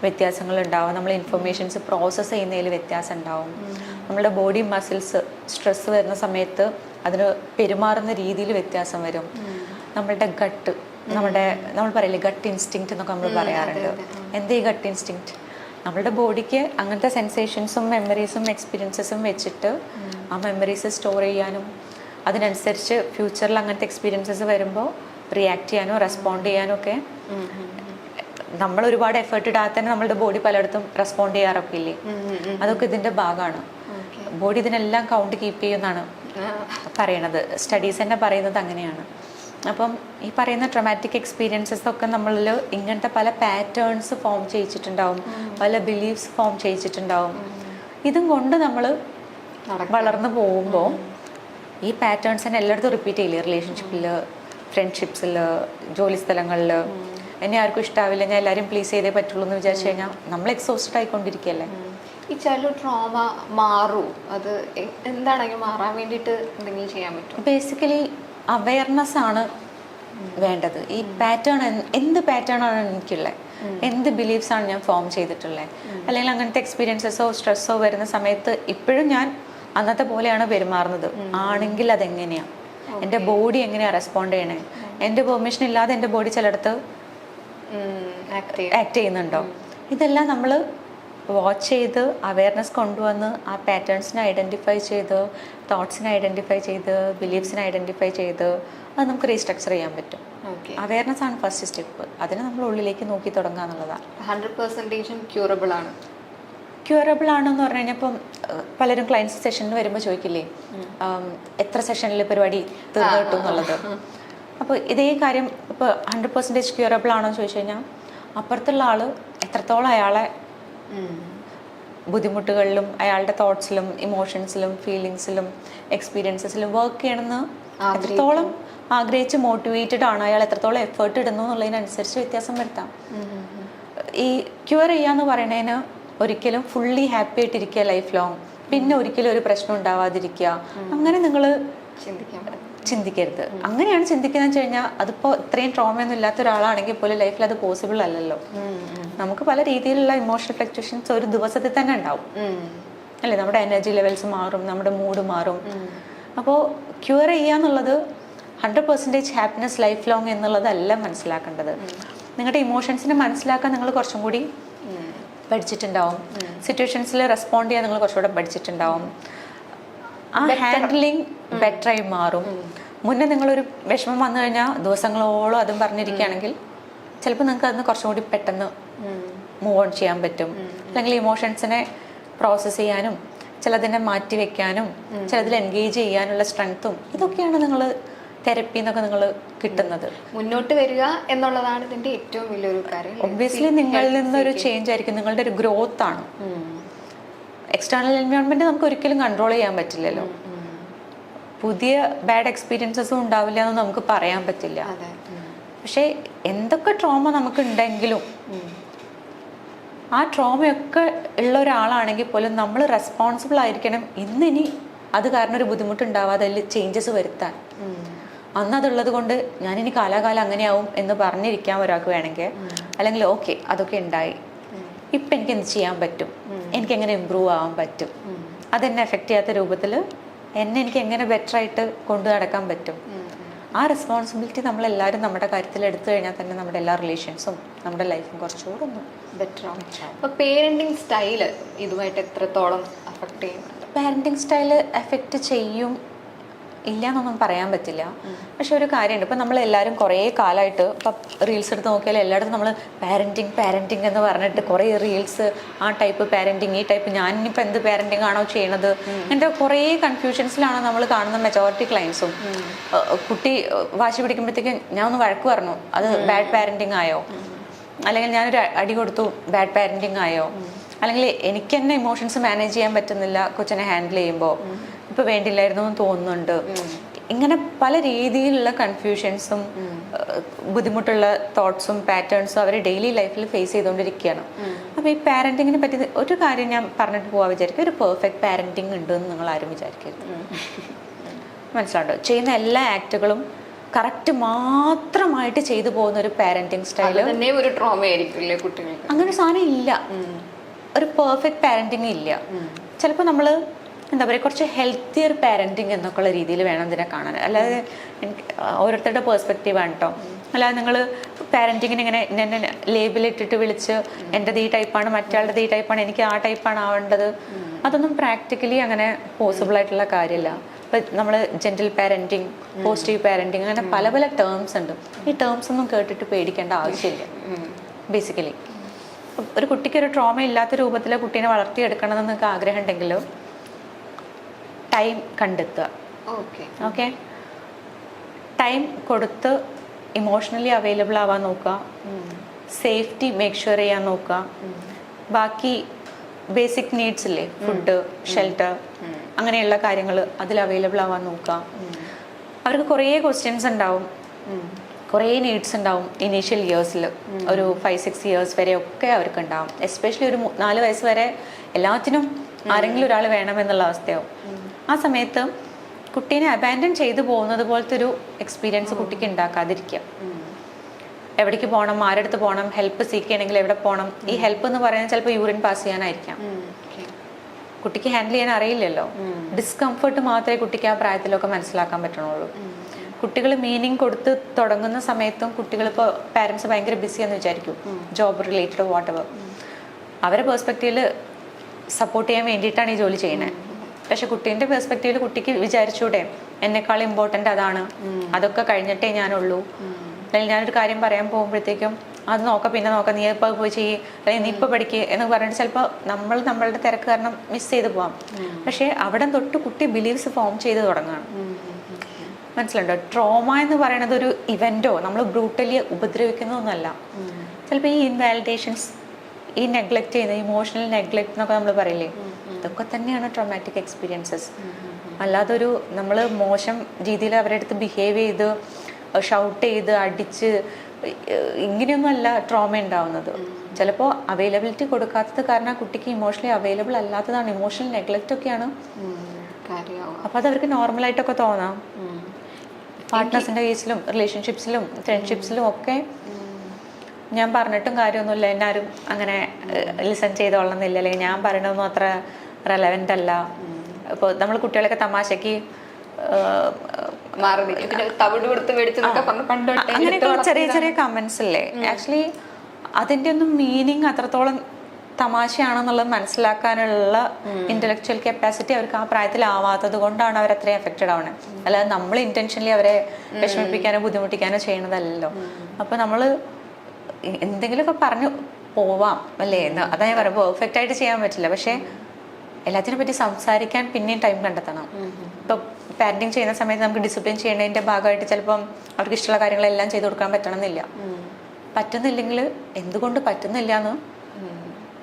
വ്യത്യാസങ്ങളുണ്ടാവും. നമ്മൾ ഇൻഫർമേഷൻസ് പ്രോസസ്സ് ചെയ്യുന്നതിൽ വ്യത്യാസം ഉണ്ടാവും. നമ്മുടെ ബോഡി മസിൽസ് സ്ട്രെസ് വരുന്ന സമയത്ത് അതിന് പെരുമാറുന്ന രീതിയിൽ വ്യത്യാസം വരും. നമ്മളുടെ ഗട്ട് നമ്മൾ പറയില്ലേ ഗട്ട് ഇൻസ്റ്റിങ്ക്റ്റ് എന്നൊക്കെ നമ്മൾ പറയാറുണ്ട്. എന്താ ഈ ഗട്ട് ഇൻസ്റ്റിങ്ക്റ്റ്? നമ്മളുടെ ബോഡിക്ക് അങ്ങനത്തെ സെൻസേഷൻസും മെമ്മറീസും എക്സ്പീരിയൻസസും വെച്ചിട്ട് ആ മെമ്മറീസ് സ്റ്റോർ ചെയ്യാനും അതിനനുസരിച്ച് ഫ്യൂച്ചറിൽ അങ്ങനത്തെ എക്സ്പീരിയൻസസ് വരുമ്പോൾ റിയാക്ട് ചെയ്യാനോ റെസ്പോണ്ട് ചെയ്യാനോ ഒക്കെ നമ്മൾ ഒരുപാട് എഫേർട്ട് ഇടാതെ തന്നെ നമ്മളുടെ ബോഡി പലയിടത്തും റെസ്പോണ്ട് ചെയ്യാറൊക്കെ ഇല്ലേ, അതൊക്കെ ഇതിൻ്റെ ഭാഗമാണ്. ബോഡി ഇതിനെല്ലാം കൗണ്ട് കീപ്പ് ചെയ്യുമെന്നാണ് പറയണത്. സ്റ്റഡീസ് തന്നെ പറയുന്നത് അങ്ങനെയാണ്. അപ്പം ഈ പറയുന്ന ട്രോമാറ്റിക് എക്സ്പീരിയൻസസ് ഒക്കെ നമ്മളിൽ ഇങ്ങനത്തെ പല പാറ്റേൺസ് ഫോം ചെയ്യിച്ചിട്ടുണ്ടാവും, പല ബിലീഫ്സ് ഫോം ചെയ്യിച്ചിട്ടുണ്ടാവും. ഇതും കൊണ്ട് നമ്മൾ വളർന്നു പോകുമ്പോൾ ഈ പാറ്റേൺസ് തന്നെ എല്ലായിടത്തും റിപ്പീറ്റ് ചെയ്യില്ലേ, റിലേഷൻഷിപ്പിൽ, ഫ്രണ്ട്ഷിപ്സിൽ, ജോലി സ്ഥലങ്ങളിൽ. എന്നെ ആർക്കും ഇഷ്ടാവില്ല, ഞാൻ എല്ലാവരും പ്ലീസ് ചെയ്തേ പറ്റുള്ളൂ എന്ന് വിചാരിച്ചു കഴിഞ്ഞാൽ നമ്മൾ എക്സോസ്റ്റഡ് ആയിക്കൊണ്ടിരിക്കുകയല്ലേ. ഈ ചൈൽഡ്ഹുഡ് ട്രോമ മാറും, അത് എന്താണെങ്കിൽ മാറാൻ വേണ്ടിയിട്ട് എന്തെങ്കിലും ചെയ്യാൻ പറ്റും? ബേസിക്കലി അവയർനെസ് ആണ് വേണ്ടത്. ഈ പാറ്റേൺ എന്ത് പാറ്റേൺ ആണ് എനിക്കുള്ളത്, എന്ത് ബിലീഫ്സ് ആണ് ഞാൻ ഫോം ചെയ്തിട്ടുള്ളത്, അല്ലെങ്കിൽ അങ്ങനത്തെ എക്സ്പീരിയൻസസോ സ്ട്രെസ്സോ വരുന്ന സമയത്ത് ഇപ്പോഴും ഞാൻ അന്നത്തെ പോലെയാണ് പെരുമാറുന്നത് ആണെങ്കിൽ അതെങ്ങനെയാണ്, എൻ്റെ ബോഡി എങ്ങനെയാണ് റെസ്പോണ്ട് ചെയ്യണേ, എൻ്റെ പെർമിഷൻ ഇല്ലാതെ എൻ്റെ ബോഡി ചിലയിടത്ത് ആക്ട് ചെയ്യുന്നുണ്ടോ, ഇതെല്ലാം നമ്മൾ വാച്ച് ചെയ്ത് അവയർനെസ് കൊണ്ടുവന്ന് ആ പാറ്റേൺസിനെ ഐഡൻറ്റിഫൈ ചെയ്ത്, തോട്ട്സിനെ ഐഡൻറ്റിഫൈ ചെയ്ത്, ബിലീഫ്സിനെ ഐഡൻറ്റിഫൈ ചെയ്ത് അത് നമുക്ക് റീസ്ട്രക്ചർ ചെയ്യാൻ പറ്റും. അവയർനെസ് ആണ് ഫസ്റ്റ് സ്റ്റെപ്പ്. അതിന് നമ്മൾ ഉള്ളിലേക്ക് നോക്കി തുടങ്ങുക എന്നുള്ളതാണ്. 100% ക്യൂറബിൾ ആണ്. ക്യൂറബിൾ ആണെന്ന് പറഞ്ഞു കഴിഞ്ഞാൽ ഇപ്പം പലരും ക്ലയൻസ് സെഷനിൽ വരുമ്പോൾ ചോദിക്കില്ലേ എത്ര സെഷനിൽ പരിപാടി തീർന്നു കിട്ടും എന്നുള്ളത്. അപ്പോൾ ഇതേ കാര്യം ഇപ്പോൾ 100% ക്യൂറബിൾ ആണോ എന്ന് ചോദിച്ചു കഴിഞ്ഞാൽ അപ്പുറത്തുള്ള ആൾ എത്രത്തോളം അയാളെ ബുദ്ധിമുട്ടുകളിലും അയാളുടെ തോട്ട്സിലും ഇമോഷൻസിലും ഫീലിങ്സിലും എക്സ്പീരിയൻസസിലും വർക്ക് ചെയ്യണമെന്ന് എത്രത്തോളം ആഗ്രഹിച്ച് മോട്ടിവേറ്റഡ് ആണ്, അയാൾ എത്രത്തോളം എഫേർട്ട് ഇടുന്നു എന്നുള്ളതിനനുസരിച്ച് വ്യത്യാസം വരുത്താം. ഈ ക്യൂർ ചെയ്യാന്ന് പറയുന്നതിന് ഒരിക്കലും ഫുള്ളി ഹാപ്പി ആയിട്ടിരിക്കുക ലൈഫ് ലോങ്, പിന്നെ ഒരിക്കലും ഒരു പ്രശ്നം ഉണ്ടാവാതിരിക്കുക, അങ്ങനെ നിങ്ങൾ ചിന്തിക്കരുത്. അങ്ങനെയാണ് ചിന്തിക്കുന്നത് വെച്ച് കഴിഞ്ഞാൽ അതിപ്പോൾ ഇത്രയും ട്രോമയൊന്നും ഇല്ലാത്ത ഒരാളാണെങ്കിൽ പോലും ലൈഫിൽ അത് പോസിബിൾ അല്ലല്ലോ. നമുക്ക് പല രീതിയിലുള്ള ഇമോഷണൽ ഫ്ലക്ച്വേഷൻസ് ഒരു ദിവസത്തിൽ തന്നെ ഉണ്ടാവും അല്ലേ. നമ്മുടെ എനർജി ലെവൽസ് മാറും, നമ്മുടെ മൂഡ് മാറും. അപ്പോൾ ക്യൂർ ചെയ്യാന്നുള്ളത് 100% ഹാപ്പിനെസ് ലൈഫ് ലോങ് എന്നുള്ളതല്ല മനസ്സിലാക്കേണ്ടത്. നിങ്ങളുടെ ഇമോഷൻസിനെ മനസ്സിലാക്കാൻ നിങ്ങൾ കുറച്ചും കൂടി പഠിച്ചിട്ടുണ്ടാവും, സിറ്റുവേഷൻസിൽ റെസ്പോണ്ട് ചെയ്യാൻ നിങ്ങൾ കുറച്ചുകൂടെ പഠിച്ചിട്ടുണ്ടാവും, ആ ഹാൻഡിലിങ് ബെറ്ററായി മാറും. മുന്നേ നിങ്ങളൊരു വിഷമം വന്നു കഴിഞ്ഞാൽ ദിവസങ്ങളോളം അതും പറഞ്ഞിരിക്കുകയാണെങ്കിൽ ചിലപ്പോൾ നിങ്ങൾക്ക് അതിന് കുറച്ചും കൂടി പെട്ടെന്ന് മൂവ് ഓൺ ചെയ്യാൻ പറ്റും. അല്ലെങ്കിൽ ഇമോഷൻസിനെ പ്രോസസ്സ് ചെയ്യാനും ചിലതിനെ മാറ്റി വെക്കാനും ചിലതിൽ എൻഗേജ് ചെയ്യാനുള്ള സ്ട്രെങ്ത്തും ഇതൊക്കെയാണ് നിങ്ങൾ തെറപ്പി എന്നൊക്കെ നിങ്ങൾ കിട്ടുന്നത്. മുന്നോട്ട് വരിക എന്നുള്ളതാണ് ഇതിന്റെ ഏറ്റവും വലിയൊരു കാര്യം. ഒബ്വിയസ്ലി നിങ്ങളിൽ നിന്നൊരു ചേഞ്ച് ആയിരിക്കും, നിങ്ങളുടെ ഒരു ഗ്രോത്ത് ആണ്. എക്സ്റ്റേണൽ എൻവയോൺമെന്റ് നമുക്ക് ഒരിക്കലും കൺട്രോൾ ചെയ്യാൻ പറ്റില്ലല്ലോ. പുതിയ ബാഡ് എക്സ്പീരിയൻസസും ഉണ്ടാവില്ല എന്ന് നമുക്ക് പറയാൻ പറ്റില്ല. പക്ഷേ എന്തൊക്കെ ട്രോമ നമുക്ക് ഉണ്ടെങ്കിലും ആ ട്രോമയൊക്കെ ഉള്ള ഒരാളാണെങ്കിൽ പോലും നമ്മൾ റെസ്പോൺസിബിൾ ആയിരിക്കണം. ഇന്നിനി അത് കാരണം ഒരു ബുദ്ധിമുട്ടുണ്ടാവാതെ അതിൽ ചേഞ്ചസ് വരുത്താൻ. അന്ന് അതുള്ളത് കൊണ്ട് ഞാനിനി കാലാകാലം അങ്ങനെയാവും എന്ന് പറഞ്ഞിരിക്കാൻ ഒരാൾക്ക് വേണമെങ്കിൽ, അല്ലെങ്കിൽ ഓക്കെ അതൊക്കെ ഉണ്ടായി, ഇപ്പം എനിക്ക് എന്ത് ചെയ്യാൻ പറ്റും, എനിക്കെങ്ങനെ ഇമ്പ്രൂവ് ആവാൻ പറ്റും, അതെന്നെ എഫക്റ്റ് ചെയ്യാത്ത രൂപത്തിൽ എനിക്ക് എങ്ങനെ ബെറ്റർ ആയിട്ട് കൊണ്ടു നടക്കാൻ പറ്റും. ആ റെസ്പോൺസിബിലിറ്റി നമ്മളെല്ലാവരും നമ്മുടെ കാര്യത്തിൽ എടുത്തു കഴിഞ്ഞാൽ തന്നെ നമ്മുടെ എല്ലാ റിലേഷൻസും നമ്മുടെ ലൈഫും കുറച്ചുകൂടെ ഒന്ന് ബെറ്റർ ആവും. അപ്പോൾ പേരൻറ്റിങ് സ്റ്റൈല് ഇതുമായിട്ട് എത്രത്തോളം അഫക്റ്റ് ചെയ്യുന്നുണ്ട്? പാരൻറ്റിങ് സ്റ്റൈല് എഫക്റ്റ് ചെയ്യും ഇല്ല എന്നൊന്നും പറയാൻ പറ്റില്ല. പക്ഷെ ഒരു കാര്യമുണ്ട്, ഇപ്പം നമ്മളെല്ലാവരും കുറേ കാലമായിട്ട് ഇപ്പം റീൽസ് എടുത്ത് നോക്കിയാൽ എല്ലായിടത്തും നമ്മൾ പാരൻറ്റിങ് എന്ന് പറഞ്ഞിട്ട് കുറേ റീൽസ്, ആ ടൈപ്പ് പാരൻറ്റിങ്, ഈ ടൈപ്പ്, ഞാനിപ്പോൾ എന്ത് പാരൻറ്റിങ് ആണോ ചെയ്യണത്, എൻ്റെ കുറേ കൺഫ്യൂഷൻസിലാണ് നമ്മൾ കാണുന്ന മെജോറിറ്റി ക്ലയൻസും. കുട്ടി വാശി പിടിക്കുമ്പോഴത്തേക്കും ഞാൻ ഒന്ന് വഴക്ക് പറഞ്ഞു, അത് ബാഡ് പാരൻറ്റിങ് ആയോ, അല്ലെങ്കിൽ ഞാനൊരു അടി കൊടുത്തു, ബാഡ് പാരൻറ്റിങ് ആയോ, അല്ലെങ്കിൽ എനിക്ക് തന്നെ ഇമോഷൻസ് മാനേജ് ചെയ്യാൻ പറ്റുന്നില്ല കൊച്ചിനെ ഹാൻഡിൽ ചെയ്യുമ്പോൾ, ഇപ്പോൾ വേണ്ടില്ലായിരുന്നു എന്ന് തോന്നുന്നുണ്ട്. ഇങ്ങനെ പല രീതിയിലുള്ള കൺഫ്യൂഷൻസും ബുദ്ധിമുട്ടുള്ള തോട്ട്സും പാറ്റേൺസും അവർ ഡെയിലി ലൈഫിൽ ഫേസ് ചെയ്തുകൊണ്ടിരിക്കുകയാണ്. അപ്പോൾ ഈ പാരൻറ്റിങ്ങിനെ പറ്റി ഒരു കാര്യം ഞാൻ പറഞ്ഞിട്ട് പോകാൻ വിചാരിക്കും, ഒരു പെർഫെക്റ്റ് പാരൻറ്റിങ് ഉണ്ടെന്ന് നിങ്ങൾ ആരും വിചാരിക്കരുത്. മനസ്സിലാണ്ടോ? ചെയ്യുന്ന എല്ലാ ആക്റ്റുകളും കറക്റ്റ് മാത്രമായിട്ട് ചെയ്തു പോകുന്ന ഒരു പാരൻറ്റിങ് സ്റ്റൈല് ഒരു ട്രോമ ആയിരിക്കില്ലേ കുട്ടികൾക്ക്? അങ്ങനെ ഒരു സാധനം ഇല്ല, ഒരു പെർഫെക്റ്റ് പാരൻറ്റിങ് ഇല്ല. ചിലപ്പോൾ നമ്മൾ എന്താ പറയുക, കുറച്ച് ഹെൽത്തിയർ പാരൻറ്റിങ് എന്നൊക്കെയുള്ള രീതിയിൽ വേണം ഇതിനെ കാണാൻ. അല്ലാതെ എനിക്ക് ഓരോരുത്തരുടെ പേഴ്സ്പെക്റ്റീവാണ് കേട്ടോ. അല്ലാതെ നിങ്ങൾ പാരൻറ്റിങ്ങിന് ഇങ്ങനെ എന്നെ ലേബിളിട്ടിട്ട് വിളിച്ച് എൻ്റെത് ഈ ടൈപ്പാണ്, മറ്റയാളുടെ ഈ ടൈപ്പാണ്, എനിക്ക് ആ ടൈപ്പാണ് ആവേണ്ടത്, അതൊന്നും പ്രാക്ടിക്കലി അങ്ങനെ പോസിബിൾ ആയിട്ടുള്ള കാര്യമില്ല. ഇപ്പം നമ്മൾ ജെൻറ്റൽ പാരൻറ്റിങ്, പോസിറ്റീവ് പാരൻറ്റിങ്, അങ്ങനെ പല പല ടേംസ് ഉണ്ട്. ഈ ടേംസ് ഒന്നും കേട്ടിട്ട് പേടിക്കേണ്ട ആവശ്യമില്ല. ബേസിക്കലി ഒരു കുട്ടിക്ക് ഒരു ട്രോമ ഇല്ലാത്ത രൂപത്തിൽ കുട്ടീനെ വളർത്തിയെടുക്കണം എന്ന് നിങ്ങൾക്ക് ആഗ്രഹം ഉണ്ടെങ്കിൽ ടൈം കണ്ടെത്തുക. ഓക്കെ, ടൈം കൊടുത്ത് ഇമോഷണലി അവൈലബിൾ ആവാൻ നോക്കുക, സേഫ്റ്റി മേക്ക് ഷുവർ ചെയ്യാൻ നോക്കുക, ബാക്കി ബേസിക് നീഡ്സ് ഇല്ലേ, ഫുഡ്, ഷെൽട്ടർ, അങ്ങനെയുള്ള കാര്യങ്ങൾ അതിൽ അവൈലബിൾ ആവാൻ നോക്കുക. അവർക്ക് കുറേ ക്വസ്റ്റ്യൻസ് ഉണ്ടാവും, കുറേ നീഡ്സ് ഉണ്ടാവും ഇനീഷ്യൽ ഇയേഴ്സിൽ. ഒരു 5-6 ഇയേഴ്സ് വരെ ഒക്കെ അവർക്ക് ഉണ്ടാവും. എസ്പെഷ്യലി ഒരു 4 വയസ്സ് വരെ എല്ലാത്തിനും ആരെങ്കിലും ഒരാൾ വേണമെന്നുള്ള അവസ്ഥയാവും. ആ സമയത്ത് കുട്ടീനെ അബാൻഡൻ ചെയ്തു പോകുന്നത് പോലത്തെ ഒരു എക്സ്പീരിയൻസ് കുട്ടിക്ക് ഉണ്ടാക്കാതിരിക്കുക. എവിടേക്ക് പോകണം, ആരെടുത്ത് പോകണം, ഹെൽപ്പ് സീക്ക് ചെയ്യണമെങ്കിൽ എവിടെ പോകണം. ഈ ഹെൽപ്പ് എന്ന് പറയുന്നത് ചിലപ്പോൾ യൂറിൻ പാസ് ചെയ്യാനായിരിക്കാം. കുട്ടിക്ക് ഹാൻഡിൽ ചെയ്യാൻ അറിയില്ലല്ലോ. ഡിസ്കംഫർട്ട് മാത്രമേ കുട്ടിക്ക് ആ പ്രായത്തിലൊക്കെ മനസ്സിലാക്കാൻ പറ്റണുള്ളൂ. കുട്ടികൾ മീനിങ് കൊടുത്ത് തുടങ്ങുന്ന സമയത്തും കുട്ടികളിപ്പോൾ പാരൻസ് ഭയങ്കര ബിസിയാന്ന് വിചാരിക്കും, ജോബ് റിലേറ്റഡ് വാട്ടെവർ. അവരെ പേഴ്സ്പെക്റ്റീവിൽ സപ്പോർട്ട് ചെയ്യാൻ വേണ്ടിയിട്ടാണ് ഈ ജോലി ചെയ്യുന്നത്. പക്ഷെ കുട്ടീൻ്റെ പെർസ്പെക്റ്റീവിൽ കുട്ടിക്ക് വിചാരിച്ചൂടെ എന്നെക്കാൾ ഇമ്പോർട്ടൻ്റ് അതാണ്, അതൊക്കെ കഴിഞ്ഞിട്ടേ ഞാനുള്ളൂ, അല്ലെങ്കിൽ ഞാനൊരു കാര്യം പറയാൻ പോകുമ്പോഴത്തേക്കും അത് നോക്കാം, പിന്നെ നോക്കാം, നീ ഇപ്പോൾ പോയി ചെയ്യ്, അല്ലെങ്കിൽ നീ ഇപ്പോൾ പഠിക്കുക എന്ന് പറഞ്ഞിട്ട് ചിലപ്പോൾ നമ്മളുടെ തിരക്ക് കാരണം മിസ് ചെയ്ത് പോവാം. പക്ഷേ അവിടെ തൊട്ട് കുട്ടി ബിലീവ്സ് ഫോം ചെയ്ത് തുടങ്ങുകയാണ്. മനസ്സിലുണ്ടോ? ട്രോമ എന്ന് പറയുന്നത് ഒരു ഇവൻറ്റോ നമ്മൾ ബ്രൂട്ടലി ഉപദ്രവിക്കുന്നതൊന്നുമല്ല. ചിലപ്പോൾ ഈ ഇൻവാലിഡേഷൻസ്, ഈ നെഗ്ലക്റ്റ് ചെയ്യുന്ന ഇമോഷണൽ നെഗ്ലക്റ്റ് എന്നൊക്കെ നമ്മൾ പറയില്ലേ, ഇതൊക്കെ തന്നെയാണ് ട്രോമാറ്റിക് എക്സ്പീരിയൻസസ്. അല്ലാതൊരു നമ്മൾ മോശം രീതിയിൽ അവരുടെ അടുത്ത് ബിഹേവ് ചെയ്ത് ഷൗട്ട് ചെയ്ത് അടിച്ച് ഇങ്ങനെയൊന്നും അല്ല ട്രോമ ഉണ്ടാവുന്നത്. ചിലപ്പോൾ അവൈലബിലിറ്റി കൊടുക്കാത്തത് കാരണം ആ കുട്ടിക്ക് ഇമോഷണലി അവൈലബിൾ അല്ലാത്തതാണ്, ഇമോഷണൽ നെഗ്ലക്റ്റ് ഒക്കെയാണ്. അപ്പോൾ അത് അവർക്ക് നോർമലായിട്ടൊക്കെ തോന്നാം. പാർട്ട്നേഴ്സിൻ്റെ കേസിലും റിലേഷൻഷിപ്സിലും ഫ്രണ്ട്ഷിപ്സിലും ഒക്കെ ഞാൻ പറഞ്ഞിട്ടും കാര്യമൊന്നുമില്ല, എന്നാരും അങ്ങനെ ലിസൺ ചെയ്തോളണമെന്നില്ല, അല്ലെങ്കിൽ ഞാൻ പറയണതൊന്നും അത്ര റെലവൻ്റ് അല്ല. ഇപ്പോൾ നമ്മൾ കുട്ടികളൊക്കെ തമാശയ്ക്ക് അങ്ങനെയൊക്കെ ചെറിയ ചെറിയ കമൻസ് ഇല്ലേ, ആക്ച്വലി അതിൻ്റെ ഒന്നും മീനിങ് അത്രത്തോളം തമാശയാണെന്നുള്ളത് മനസ്സിലാക്കാനുള്ള ഇന്റലക്ച്വൽ കപ്പാസിറ്റി അവർക്ക് ആ പ്രായത്തിലാവാത്തത് കൊണ്ടാണ് അവർ അത്രയും എഫക്റ്റഡ് ആവുന്നത്. അല്ലാതെ നമ്മൾ ഇന്റൻഷനലി അവരെ വിഷമിപ്പിക്കാനോ ബുദ്ധിമുട്ടിക്കാനോ ചെയ്യണതല്ലോ. അപ്പോൾ നമ്മൾ എന്തെങ്കിലുമൊക്കെ പറഞ്ഞു പോവാം അല്ലേ എന്ന്, അതാ ഞാൻ പറയാം, പെർഫെക്റ്റ് ആയിട്ട് ചെയ്യാൻ പറ്റില്ല. പക്ഷേ എല്ലാത്തിനെ പറ്റി സംസാരിക്കാൻ പിന്നെയും ടൈം കണ്ടെത്തണം. ഇപ്പോൾ പാരന്റിങ് ചെയ്യുന്ന സമയത്ത് നമുക്ക് ഡിസിപ്ലിൻ ചെയ്യണതിൻ്റെ ഭാഗമായിട്ട് ചിലപ്പം അവർക്ക് ഇഷ്ടമുള്ള കാര്യങ്ങളെല്ലാം ചെയ്തു കൊടുക്കാൻ പറ്റണമെന്നില്ല. പറ്റുന്നില്ലെങ്കിൽ എന്തുകൊണ്ട് പറ്റുന്നില്ല എന്ന്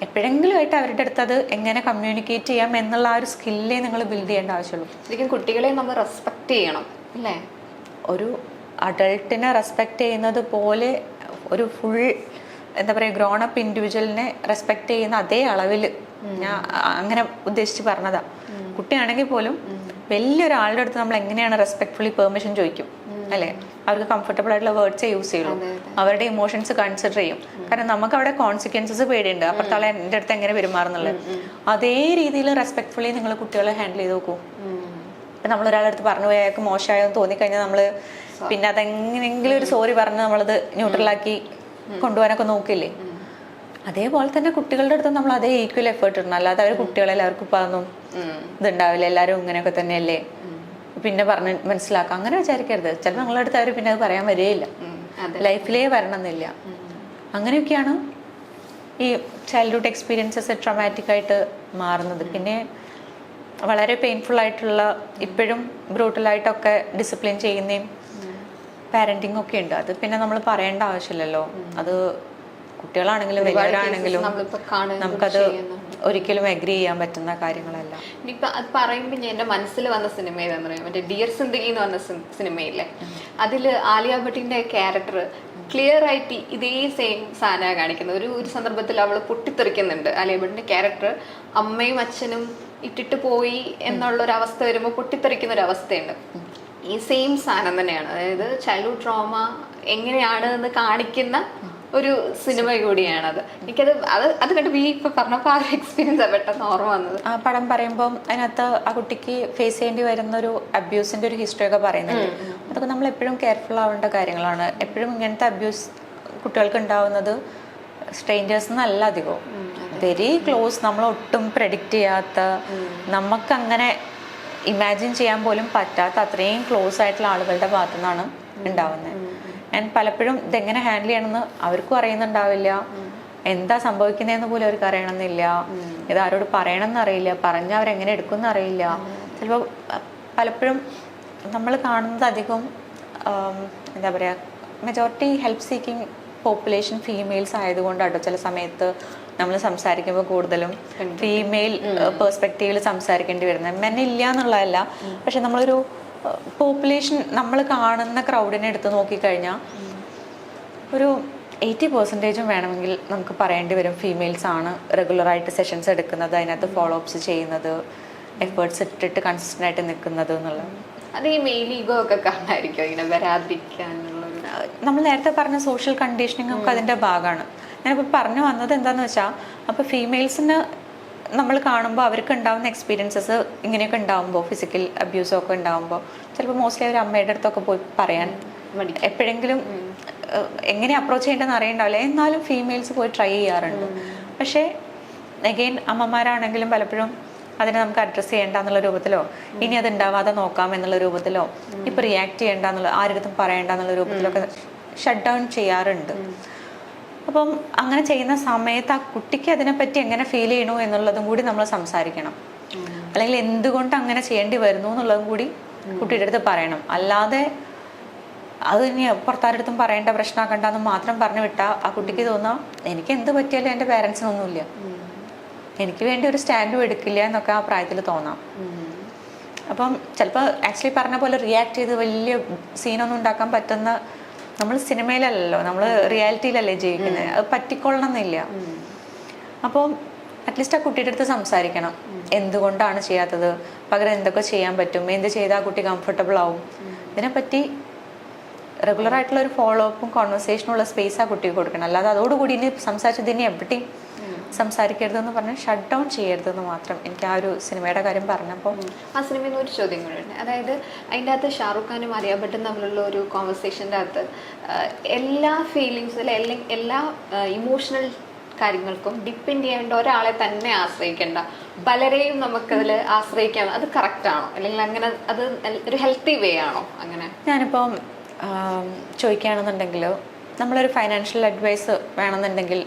എപ്പോഴെങ്കിലും ആയിട്ട് അവരുടെ അടുത്ത് അത് എങ്ങനെ കമ്മ്യൂണിക്കേറ്റ് ചെയ്യാം എന്നുള്ള ആ ഒരു സ്കില്ലേ നിങ്ങൾ ബിൽഡ് ചെയ്യേണ്ട ആവശ്യമുള്ളൂ. ശരിക്കും കുട്ടികളെ നമ്മൾ റെസ്പെക്ട് ചെയ്യണം അല്ലേ? ഒരു അഡൾട്ടിനെ റെസ്പെക്ട് ചെയ്യുന്നത് പോലെ ഒരു ഫുൾ എന്താ പറയുക ഗ്രോൺ അപ്പ് ഇൻഡിവിജ്വലിനെ റെസ്പെക്ട് ചെയ്യുന്ന അതേ അളവിൽ ഞാൻ അങ്ങനെ ഉദ്ദേശിച്ച് പറഞ്ഞതാ. കുട്ടിയാണെങ്കിൽ പോലും വലിയൊരാളുടെ അടുത്ത് നമ്മൾ എങ്ങനെയാണ് റെസ്പെക്ട്ഫുള്ളി പെർമിഷൻ ചോദിക്കും അല്ലേ? അവർക്ക് കംഫർട്ടബിൾ ആയിട്ടുള്ള വേർഡ്സേ യൂസ് ചെയ്യുള്ളൂ, അവരുടെ ഇമോഷൻസ് കൺസിഡർ ചെയ്യും. കാരണം നമുക്ക് അവിടെ കോൺസിക്വൻസസ് പേടിയുണ്ട്, അപ്പുറത്താളെ എൻ്റെ അടുത്ത് എങ്ങനെ പെരുമാറുന്നുള്ളത്. അതേ രീതിയിൽ റെസ്പെക്ട്ഫുള്ളി നിങ്ങൾ കുട്ടികളെ ഹാൻഡിൽ ചെയ്ത് നോക്കൂ. ഇപ്പം നമ്മൾ ഒരാളടുത്ത് പറഞ്ഞു പോയി അയാൾക്ക് മോശമായെന്ന് തോന്നിക്കഴിഞ്ഞാൽ നമ്മൾ പിന്നെ അതെങ്ങനെയെങ്കിലും ഒരു സോറി പറഞ്ഞ് നമ്മളത് ന്യൂട്രലാക്കി കൊണ്ടുപോകാനൊക്കെ നോക്കില്ലേ? അതേപോലെ തന്നെ കുട്ടികളുടെ അടുത്ത് നമ്മൾ അതേ ഈക്വൽ എഫേർട്ട് ഇടണം. അല്ലാതെ അവർ കുട്ടികളെല്ലാവർക്കും ഇപ്പം അതൊന്നും ഇതുണ്ടാവില്ല, എല്ലാവരും ഇങ്ങനെയൊക്കെ തന്നെയല്ലേ പിന്നെ പറഞ്ഞ് മനസ്സിലാക്കാം അങ്ങനെ വിചാരിക്കരുത്. ചിലപ്പോൾ നിങ്ങളുടെ അടുത്ത് അവർ പിന്നെ അത് പറയാൻ വരികയില്ല, ലൈഫിലേ വരണമെന്നില്ല. അങ്ങനെയൊക്കെയാണ് ഈ ചൈൽഡ്ഹുഡ് എക്സ്പീരിയൻസസ് ട്രോമാറ്റിക് ആയിട്ട് മാറുന്നത്. പിന്നെ വളരെ പെയിൻഫുൾ ആയിട്ടുള്ള ഇപ്പോഴും ബ്രൂട്ടലായിട്ടൊക്കെ ഡിസിപ്ലിൻ ചെയ്യുന്നതും പാരന്റിങ് ഒക്കെ ഉണ്ട്. അത് പിന്നെ നമ്മൾ പറയേണ്ട ആവശ്യമില്ലല്ലോ. അത് കുട്ടികളാണെങ്കിലും വലിയവരാണെങ്കിലും നമുക്കത് ഒരിക്കലും അഗ്രി ചെയ്യാൻ പറ്റുന്ന കാര്യങ്ങളല്ല. ഇനിയിപ്പോൾ അത് പറയുമ്പോൾ ഞാൻ എൻ്റെ മനസ്സിൽ വന്ന സിനിമ ഏതാന്ന് പറയാം, മറ്റേ ഡിയർ സിന്ദഗി എന്ന് പറഞ്ഞ സിനിമയില്ലേ, അതിൽ ആലിയ ഭട്ടിൻ്റെ ക്യാരക്ടർ ക്ലിയർ ആയിട്ട് ഇതേ സെയിം സാധനമാണ് കാണിക്കുന്നത്. ഒരു സന്ദർഭത്തിൽ അവൾ പൊട്ടിത്തെറിക്കുന്നുണ്ട്. ആലിയ ഭട്ടിൻ്റെ ക്യാരക്ടർ അമ്മയും അച്ഛനും ഇട്ടിട്ട് പോയി എന്നുള്ളൊരവസ്ഥ വരുമ്പോൾ പൊട്ടിത്തെറിക്കുന്ന ഒരു അവസ്ഥയുണ്ട്. ഈ സെയിം സാധനം തന്നെയാണ്, അതായത് ചൈൽഡ്ഹുഡ് ട്രോമ എങ്ങനെയാണ് എന്ന് കാണിക്കുന്ന ഒരു സിനിമ കൂടിയാണത്. എനിക്കത് അത് കണ്ട് ഇപ്പൊ പറഞ്ഞപ്പോൾ ആ ഒരു എക്സ്പീരിയൻസ് പെട്ടെന്ന് ഓർമ്മ വന്നത്. ആ പടം പറയുമ്പോൾ അതിനകത്ത് ആ കുട്ടിക്ക് ഫേസ് ചെയ്യേണ്ടി വരുന്ന ഒരു അബ്യൂസിന്റെ ഒരു ഹിസ്റ്ററി ഒക്കെ പറയുന്നുണ്ട്. അതൊക്കെ നമ്മൾ എപ്പോഴും കെയർഫുൾ ആവേണ്ട കാര്യങ്ങളാണ്. എപ്പോഴും ഇങ്ങനത്തെ അബ്യൂസ് കുട്ടികൾക്ക് ഉണ്ടാവുന്നത് സ്ട്രേഞ്ചേഴ്സ് എന്നല്ല അധികവും, വെരി ക്ലോസ്, നമ്മളൊട്ടും പ്രെഡിക്റ്റ് ചെയ്യാത്ത, നമുക്കങ്ങനെ ഇമാജിൻ ചെയ്യാൻ പോലും പറ്റാത്ത അത്രയും ക്ലോസ് ആയിട്ടുള്ള ആളുകളുടെ ഭാഗത്തു നിന്നാണ് ഉണ്ടാവുന്നത്. ആൻഡ് പലപ്പോഴും ഇതെങ്ങനെ ഹാൻഡിൽ ചെയ്യണമെന്ന് അവർക്കും അറിയുന്നുണ്ടാവില്ല, എന്താ സംഭവിക്കുന്നതെന്ന് പോലും അവർക്ക് അറിയണമെന്നില്ല, ഇത് ആരോട് പറയണമെന്ന് അറിയില്ല, പറഞ്ഞാൽ അവരെങ്ങനെ എടുക്കുമെന്ന് അറിയില്ല. ചിലപ്പോൾ പലപ്പോഴും നമ്മൾ കാണുന്നത് അധികം എന്താ പറയുക, majority help seeking population females ആയതുകൊണ്ടാട്ടോ ചില സമയത്ത് നമ്മൾ സംസാരിക്കുമ്പോൾ കൂടുതലും ഫീമെയിൽ പേഴ്സ്പെക്റ്റീവിൽ സംസാരിക്കേണ്ടി വരുന്നത്. മെൻ ഇല്ല എന്നുള്ളതല്ല, പക്ഷെ നമ്മളൊരു പോപ്പുലേഷൻ നമ്മൾ കാണുന്ന ക്രൗഡിനെ എടുത്ത് നോക്കിക്കഴിഞ്ഞാൽ ഒരു 80% വേണമെങ്കിൽ നമുക്ക് പറയേണ്ടി വരും ഫീമെയിൽസ് ആണ് റെഗുലറായിട്ട് സെഷൻസ് എടുക്കുന്നത്, അതിനകത്ത് ഫോളോ അപ്സ് ചെയ്യുന്നത്, എഫേർട്സ് ഇട്ടിട്ട് കൺസിസ്റ്റൻ്റ് ആയിട്ട് നിൽക്കുന്നത് എന്നുള്ളത്. അത് ഈ മെയിൽ ഈഗോ ഒക്കെ കാണായിരിക്കും ഇങ്ങനെ വരാതിരിക്കാനുള്ള. നമ്മൾ നേരത്തെ പറഞ്ഞ സോഷ്യൽ കണ്ടീഷനിങ് ഒക്കെ അതിൻ്റെ ഭാഗമാണ്. ഞാനിപ്പോൾ പറഞ്ഞു വന്നത് എന്താണെന്ന് വെച്ചാൽ, അപ്പോൾ ഫീമെയിൽസിന് നമ്മൾ കാണുമ്പോൾ അവർക്ക് ഉണ്ടാകുന്ന എക്സ്പീരിയൻസസ് ഇങ്ങനെയൊക്കെ ഉണ്ടാകുമ്പോൾ, ഫിസിക്കൽ അബ്യൂസൊക്കെ ഉണ്ടാകുമ്പോൾ ചിലപ്പോൾ മോസ്റ്റ്ലി അവർ അമ്മയുടെ അടുത്തൊക്കെ പോയി പറയാൻ എപ്പോഴെങ്കിലും എങ്ങനെ അപ്രോച്ച് ചെയ്യേണ്ടതെന്ന് അറിയണ്ടാവില്ല, എന്നാലും ഫീമെയിൽസ് പോയി ട്രൈ ചെയ്യാറുണ്ട്. പക്ഷേ അഗെയിൻ അമ്മമാരാണെങ്കിലും പലപ്പോഴും അതിനെ നമുക്ക് അഡ്രസ്സ് ചെയ്യേണ്ട എന്നുള്ള രൂപത്തിലോ, ഇനി അത് ഉണ്ടാവാതെ നോക്കാം എന്നുള്ള രൂപത്തിലോ, ഇപ്പം റിയാക്ട് ചെയ്യേണ്ട എന്നുള്ള, ആരുടെ പറയേണ്ട എന്നുള്ള രൂപത്തിലൊക്കെ ഷട്ട് ഡൗൺ ചെയ്യാറുണ്ട്. അപ്പം അങ്ങനെ ചെയ്യുന്ന സമയത്ത് ആ കുട്ടിക്ക് അതിനെപ്പറ്റി എങ്ങനെ ഫീൽ ചെയ്യണോ എന്നുള്ളതും കൂടി നമ്മൾ സംസാരിക്കണം, അല്ലെങ്കിൽ എന്തുകൊണ്ട് അങ്ങനെ ചെയ്യേണ്ടി വരുന്നു എന്നുള്ളതും കൂടി കുട്ടിയുടെ അടുത്ത് പറയണം. അല്ലാതെ അത് ഇനി പുറത്താരടുത്തും പറയേണ്ട പ്രശ്നമാക്കണ്ടെന്ന് മാത്രം പറഞ്ഞു വിട്ടാൽ ആ കുട്ടിക്ക് തോന്നാം എനിക്ക് എന്ത് പറ്റിയാലും എൻ്റെ പേരൻസിനൊന്നുമില്ല, എനിക്ക് വേണ്ടി ഒരു സ്റ്റാൻഡും എടുക്കില്ല എന്നൊക്കെ ആ പ്രായത്തിൽ തോന്നാം. അപ്പം ചിലപ്പോൾ ആക്ച്വലി പറഞ്ഞ പോലെ റിയാക്ട് ചെയ്ത് വലിയ സീനൊന്നും ഉണ്ടാക്കാൻ പറ്റുന്ന, നമ്മൾ സിനിമയിലല്ലല്ലോ, നമ്മൾ റിയാലിറ്റിയിലല്ലേ ജീവിക്കുന്നത്, അത് പറ്റിക്കൊള്ളണം എന്നില്ല. അപ്പോൾ അറ്റ്ലീസ്റ്റ് ആ കുട്ടിയുടെ അടുത്ത് സംസാരിക്കണം, എന്തുകൊണ്ടാണ് ചെയ്യാത്തത്, പകരം എന്തൊക്കെ ചെയ്യാൻ പറ്റും, എന്ത് ചെയ്താൽ ആ കുട്ടി കംഫർട്ടബിൾ ആവും, ഇതിനെപ്പറ്റി റെഗുലർ ആയിട്ടുള്ള ഒരു ഫോളോ അപ്പും കോൺവെർസേഷനുള്ള സ്പേസ് ആ കുട്ടിക്ക് കൊടുക്കണം. അല്ലാതെ അതോടുകൂടി ഇനി സംസാരിച്ചത് ഇനി എവിടെയും സംസാരിക്കരുതെന്ന് പറഞ്ഞാൽ ഷട്ട് ഡൗൺ ചെയ്യരുതെന്ന് മാത്രം. എനിക്ക് ആ ഒരു സിനിമയുടെ കാര്യം പറഞ്ഞപ്പോൾ ആ സിനിമയിൽ നിന്ന് ഒരു ചോദ്യം കൂടെയുണ്ട്. അതായത് അതിൻ്റെ അകത്ത് ഷാറുഖ് ഖാനും ആലിയ ഭട്ടും തമ്മിലുള്ള ഒരു കോൺവെർസേഷൻ്റെ അകത്ത് എല്ലാ ഫീലിങ്സും അല്ലെങ്കിൽ എല്ലാ ഇമോഷണൽ കാര്യങ്ങൾക്കും ഡിപ്പെൻഡ് ചെയ്യേണ്ട ഒരാളെ തന്നെ ആശ്രയിക്കേണ്ട, പലരെയും നമുക്കതിൽ ആശ്രയിക്കാം, അത് കറക്റ്റാണോ, അല്ലെങ്കിൽ അങ്ങനെ അത് ഒരു ഹെൽത്തി വേ ആണോ? അങ്ങനെ ഞാനിപ്പം ചോദിക്കുകയാണെന്നുണ്ടെങ്കിൽ, നമ്മളൊരു ഫൈനാൻഷ്യൽ അഡ്വൈസ് വേണമെന്നുണ്ടെങ്കിൽ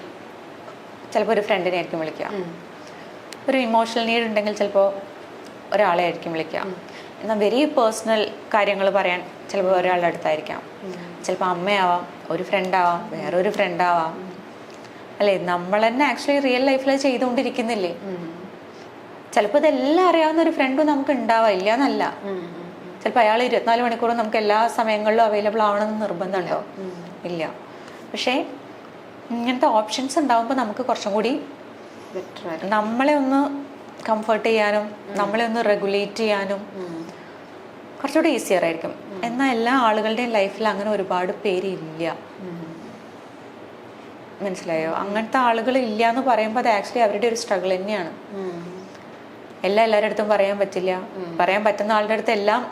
ചിലപ്പോൾ ഒരു ഫ്രണ്ടിനെ ആയിരിക്കും വിളിക്കുക, ഒരു ഇമോഷണൽ നീഡ് ഉണ്ടെങ്കിൽ ചിലപ്പോൾ ഒരാളെ ആയിരിക്കും വിളിക്കുക, എന്നാൽ വെരി പേഴ്സണൽ കാര്യങ്ങൾ പറയാൻ ചിലപ്പോൾ ഒരാളുടെ അടുത്തായിരിക്കാം, ചിലപ്പോൾ അമ്മയാവാം, ഒരു ഫ്രണ്ടാവാം, വേറൊരു ഫ്രണ്ടാവാം, അല്ലേ? നമ്മൾ തന്നെ ആക്ച്വലി റിയൽ ലൈഫിൽ ചെയ്തുകൊണ്ടിരിക്കുന്നില്ലേ. ചിലപ്പോൾ ഇതെല്ലാം അറിയാവുന്ന ഒരു ഫ്രണ്ടും നമുക്ക് ഉണ്ടാവില്ല എന്നല്ല, ചിലപ്പോൾ അയാൾ 24 മണിക്കൂറും നമുക്ക് എല്ലാ സമയങ്ങളിലും അവൈലബിൾ ആവണമെന്ന് നിർബന്ധമുണ്ടോ? ഇല്ല. പക്ഷേ ഇങ്ങനത്തെ ഓപ്ഷൻസ് ഉണ്ടാകുമ്പോൾ നമുക്ക് കുറച്ചും കൂടി നമ്മളെ ഒന്ന് കംഫർട്ട് ചെയ്യാനും നമ്മളെ ഒന്ന് റെഗുലേറ്റ് ചെയ്യാനും കുറച്ചുകൂടി ഈസിയർ ആയിരിക്കും. എന്നാൽ എല്ലാ ആളുകളുടെയും ലൈഫിൽ അങ്ങനെ ഒരുപാട് പേരില്ല, മനസ്സിലായോ? അങ്ങനത്തെ ആളുകൾ ഇല്ല എന്ന് പറയുമ്പോൾ അത് ആക്ച്വലി അവരുടെ ഒരു സ്ട്രഗിൾ തന്നെയാണ്. എല്ലാവരുടെ അടുത്തും പറയാൻ പറ്റില്ല, പറയാൻ പറ്റുന്ന ആളുടെ അടുത്ത് എല്ലാം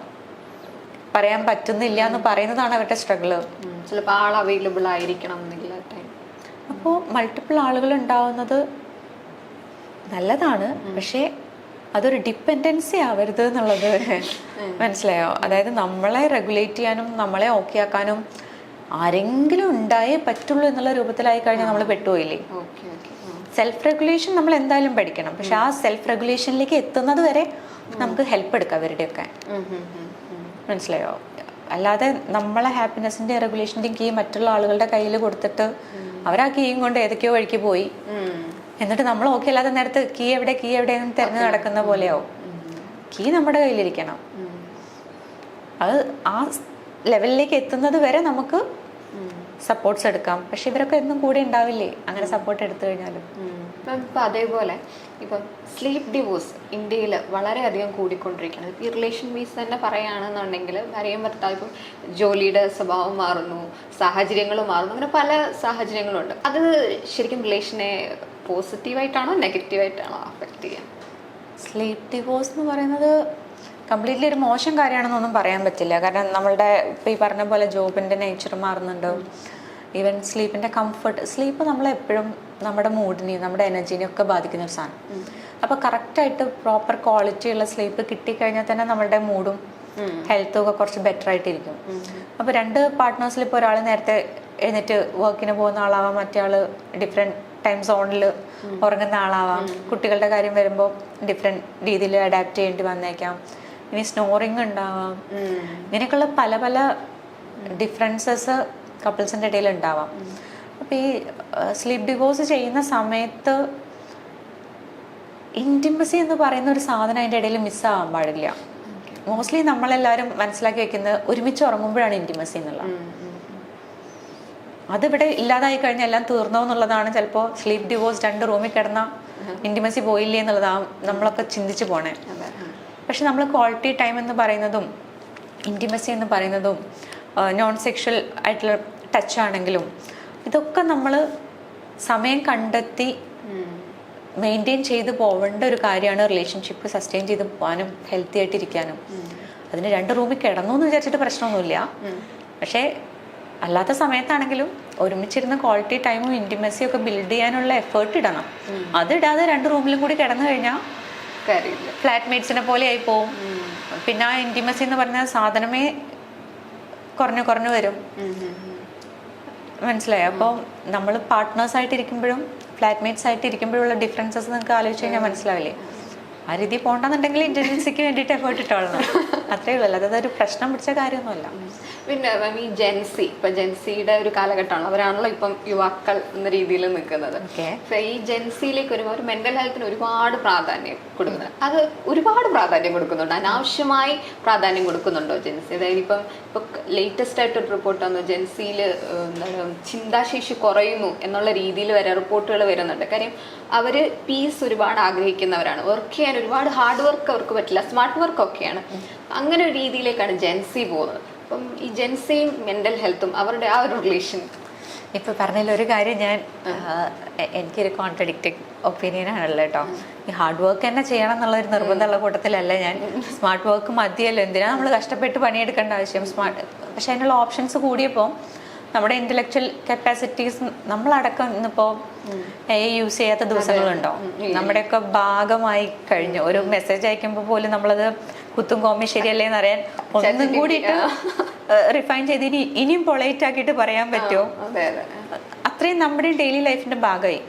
പറയാൻ പറ്റുന്നില്ല എന്ന് പറയുന്നതാണ് അവരുടെ സ്ട്രഗിള്. ചിലപ്പോൾ ആൾ അവൈലബിൾ ആയിരിക്കണം എന്നില്ല. അപ്പോൾ മൾട്ടിപ്പിൾ ആളുകൾ ഉണ്ടാവുന്നത് നല്ലതാണ്, പക്ഷേ അതൊരു ഡിപ്പെൻഡൻസി ആവരുത് എന്നുള്ളത് മനസ്സിലായോ? അതായത് നമ്മളെ റെഗുലേറ്റ് ചെയ്യാനും നമ്മളെ ഓക്കെ ആക്കാനും ആരെങ്കിലും ഉണ്ടായേ പറ്റുള്ളൂ എന്നുള്ള രൂപത്തിലായി കഴിഞ്ഞാൽ നമ്മൾ പെട്ടുപോയില്ലേ. സെൽഫ് റെഗുലേഷൻ നമ്മൾ എന്തായാലും പഠിക്കണം, പക്ഷെ ആ സെൽഫ് റെഗുലേഷനിലേക്ക് എത്തുന്നത് വരെ നമുക്ക് ഹെൽപ്പ് എടുക്കാം അവരുടെയൊക്കെ, മനസ്സിലായോ? അല്ലാതെ നമ്മളെ ഹാപ്പിനെസിന്റെ റെഗുലേഷൻ്റെയും കീ മറ്റുള്ള ആളുകളുടെ കയ്യിൽ കൊടുത്തിട്ട് അവരാ കീയും കൊണ്ട് ഏതൊക്കെയോ വഴിക്ക് പോയി, എന്നിട്ട് നമ്മൾ ഓക്കെ അല്ലാതെ നേരത്തെ കീ എവിടെ എന്ന് തിരഞ്ഞു നടക്കുന്ന പോലെയാവും. കീ നമ്മുടെ കയ്യിലിരിക്കണം. അത് ആ ലെവലിലേക്ക് എത്തുന്നത് വരെ നമുക്ക് സപ്പോർട്ട്സ് എടുക്കാം. പക്ഷെ ഇവരൊക്കെ എന്നും കൂടെ ഉണ്ടാവില്ലേ അങ്ങനെ സപ്പോർട്ട് എടുത്തു കഴിഞ്ഞാലും. ഇപ്പം അതേപോലെ ഇപ്പം സ്ലീപ്പ് ഡിവോഴ്സ് ഇന്ത്യയിൽ വളരെയധികം കൂടിക്കൊണ്ടിരിക്കുകയാണ്. ഇപ്പം ഈ റിലേഷൻ ബേസ് തന്നെ പറയുകയാണെന്നുണ്ടെങ്കിൽ ഭാര്യയും ഭർത്താവും ഇപ്പം ജോലിയുടെ സ്വഭാവം മാറുന്നു, സാഹചര്യങ്ങൾ മാറുന്നു, അങ്ങനെ പല സാഹചര്യങ്ങളുണ്ട്. അത് ശരിക്കും റിലേഷനെ പോസിറ്റീവായിട്ടാണോ നെഗറ്റീവായിട്ടാണോ അഫക്റ്റ് ചെയ്യുക? സ്ലീപ്പ് ഡിവോഴ്സ് എന്ന് പറയുന്നത് കംപ്ലീറ്റ്ലി ഒരു മോശം കാര്യമാണെന്നൊന്നും പറയാൻ പറ്റില്ല. കാരണം നമ്മളുടെ ഇപ്പോൾ ഈ പറഞ്ഞ പോലെ ജോബിൻ്റെ നേച്ചർ മാറുന്നുണ്ട്. ഈവൻ സ്ലീപ്പിൻ്റെ കംഫർട്ട്, സ്ലീപ്പ് നമ്മളെപ്പോഴും നമ്മുടെ മൂഡിനെയും നമ്മുടെ എനർജീനെയും ഒക്കെ ബാധിക്കുന്ന ഒരു സാധനം. അപ്പോൾ കറക്റ്റായിട്ട് പ്രോപ്പർ ക്വാളിറ്റി ഉള്ള സ്ലീപ്പ് കിട്ടിക്കഴിഞ്ഞാൽ തന്നെ നമ്മളുടെ മൂഡും ഹെൽത്തും ഒക്കെ കുറച്ച് ബെറ്റർ ആയിട്ടിരിക്കും. അപ്പോൾ രണ്ട് പാർട്ട്നേഴ്സിൽ ഇപ്പോൾ ഒരാൾ നേരത്തെ എഴുന്നേറ്റ് വർക്കിന് പോകുന്ന ആളാവാം, മറ്റേ ആൾ ഡിഫറെൻറ്റ് ടൈം സോണിൽ ഉറങ്ങുന്ന ആളാവാം. കുട്ടികളുടെ കാര്യം വരുമ്പോൾ ഡിഫറെൻറ്റ് രീതിയിൽ അഡാപ്റ്റ് ചെയ്യേണ്ടി വന്നേക്കാം. ഇനി സ്നോറിങ് ഉണ്ടാവാം. ഇങ്ങനെയൊക്കെയുള്ള പല പല ഡിഫറൻസസ് കപ്പിൾസിൻ്റെ ഇടയിൽ ഉണ്ടാവാം. അപ്പോൾ ഈ സ്ലീപ്പ് ഡിവോഴ്സ് ചെയ്യുന്ന സമയത്ത് ഇൻറ്റിമസി എന്ന് പറയുന്ന ഒരു സാധനം അതിൻ്റെ ഇടയിൽ മിസ്സാവാൻ പാടില്ല. മോസ്റ്റ്ലി നമ്മളെല്ലാവരും മനസ്സിലാക്കി വെക്കുന്നത് ഒരുമിച്ച് ഉറങ്ങുമ്പോഴാണ് ഇൻറ്റിമസി എന്നുള്ളത്. അതിവിടെ ഇല്ലാതായി കഴിഞ്ഞാൽ എല്ലാം തീർന്നോ എന്നുള്ളതാണ് ചിലപ്പോൾ സ്ലീപ്പ് ഡിവോഴ്സ് 2 റൂമിൽ കിടന്ന ഇൻറ്റിമസി പോയില്ലേ എന്നുള്ളതാണ് നമ്മളൊക്കെ ചിന്തിച്ച് പോണേ. പക്ഷെ നമ്മൾ ക്വാളിറ്റി ടൈം എന്ന് പറയുന്നതും ഇൻറ്റിമസി എന്ന് പറയുന്നതും നോൺ സെക്ഷൽ ആയിട്ടുള്ള ടച്ച് ആണെങ്കിലും ഇതൊക്കെ നമ്മൾ സമയം കണ്ടെത്തി മെയിൻറ്റെയിൻ ചെയ്ത് പോവേണ്ട ഒരു കാര്യമാണ്. റിലേഷൻഷിപ്പ് സസ്റ്റെയിൻ ചെയ്ത് പോകാനും ഹെൽത്തി ആയിട്ടിരിക്കാനും. അതിന് 2 റൂമിൽ കിടന്നു എന്ന് വിചാരിച്ചിട്ട് പ്രശ്നമൊന്നുമില്ല. പക്ഷേ അല്ലാത്ത സമയത്താണെങ്കിലും ഒരുമിച്ചിരുന്ന ക്വാളിറ്റി ടൈമും ഇൻറ്റിമസിയും ഒക്കെ ബിൽഡ് ചെയ്യാനുള്ള എഫേർട്ട് ഇടണം. അതിടാതെ 2 റൂമിലും കൂടി കിടന്നു കഴിഞ്ഞാൽ ഫ്ലാറ്റ്മേറ്റ്സിനെ പോലെ ആയി പോവും. പിന്നെ ആ ഇൻറ്റിമസി എന്ന് പറഞ്ഞ സാധനമേ കുറഞ്ഞു കുറഞ്ഞു വരും. മനസ്സിലായി? അപ്പോൾ നമ്മൾ പാർട്ട്നേഴ്സ് ആയിട്ടിരിക്കുമ്പോഴും ഫ്ലാറ്റ്മേറ്റ്സ് ആയിട്ട് ഇരിക്കുമ്പോഴുള്ള ഡിഫറൻസസ് നിങ്ങൾക്ക് ആലോചിച്ച് കഴിഞ്ഞാൽ മനസ്സിലാവില്ലേ? ആ രീതി പോകണ്ടെന്നുണ്ടെങ്കിൽ ഇന്റലിജൻസിക്ക് വേണ്ടിയിട്ട് എഫേർട്ട് ഇട്ടോളണം. അത്രയേ ഉള്ളൂ. അതൊരു പ്രശ്നം പിടിച്ച കാര്യമൊന്നുമല്ല. പിന്നെ ഈ ജെൻസി, ഇപ്പൊ ജെൻസിയുടെ ഒരു കാലഘട്ടമാണ്. അവരാണല്ലോ ഇപ്പം യുവാക്കൾ എന്ന രീതിയിൽ നിൽക്കുന്നത്. ഈ ജെൻസിയിലേക്ക് വരുമ്പോൾ ഒരു മെന്റൽ ഹെൽത്തിന് ഒരുപാട് പ്രാധാന്യം കൊടുക്കുന്നത്, അത് ഒരുപാട് പ്രാധാന്യം കൊടുക്കുന്നുണ്ട്. അനാവശ്യമായി പ്രാധാന്യം കൊടുക്കുന്നുണ്ടോ ജെൻസി? അതായത് ഇപ്പൊ ലേറ്റസ്റ്റ് ആയിട്ടൊരു റിപ്പോർട്ട് വന്നു, ജെൻസിയിൽ ചിന്താശേഷി കുറയുന്നു എന്നുള്ള രീതിയിൽ വരെ റിപ്പോർട്ടുകൾ വരുന്നുണ്ട്. കാര്യം അവര് പീസ് ഒരുപാട് ആഗ്രഹിക്കുന്നവരാണ്. വർക്ക് ചെയ്യാൻ ഒരുപാട് ഹാർഡ് വർക്ക് അവർക്ക് പറ്റില്ല, സ്മാർട്ട് വർക്ക് ഒക്കെയാണ്. അങ്ങനെ ഒരു രീതിയിലേക്കാണ് ജെൻസി പോകുന്നത്. അപ്പം ഈ ജെൻസിയും മെന്റൽ ഹെൽത്തും അവരുടെ ആ ഒരു റിലേഷൻ, ഇപ്പൊ പറഞ്ഞതിൽ ഒരു കാര്യം എനിക്കൊരു കോൺട്രഡിക്റ്റിംഗ് ഒപ്പീനിയൻ ആണല്ലോ കേട്ടോ. ഈ ഹാർഡ് വർക്ക് തന്നെ ചെയ്യണം എന്നുള്ളൊരു നിർബന്ധമുള്ള കൂട്ടത്തിലല്ല ഞാൻ. സ്മാർട്ട് വർക്ക് മതിയല്ലോ, എന്തിനാ നമ്മൾ കഷ്ടപ്പെട്ട് പണിയെടുക്കേണ്ട ആവശ്യം? പക്ഷെ അതിനുള്ള ഓപ്ഷൻസ് കൂടിയപ്പോൾ നമ്മുടെ ഇന്റലക്ച്വൽ കപ്പാസിറ്റീസ് നമ്മളടക്കം ഇന്നിപ്പോൾ യൂസ് ചെയ്യാത്ത ദിവസങ്ങളുണ്ടോ? നമ്മുടെയൊക്കെ ഭാഗമായി കഴിഞ്ഞു. ഒരു മെസ്സേജ് അയക്കുമ്പോൾ പോലും നമ്മളത് കുത്തും കോമി ശരിയല്ലേ എന്ന് അറിയാൻ ഒന്നും കൂടിയിട്ട് റിഫൈൻ ചെയ്ത് ഇനിയും പൊളൈറ്റ് ആക്കിയിട്ട് പറയാൻ പറ്റുമോ? അത്രയും നമ്മുടെ ഡെയിലി ലൈഫിന്റെ ഭാഗമായി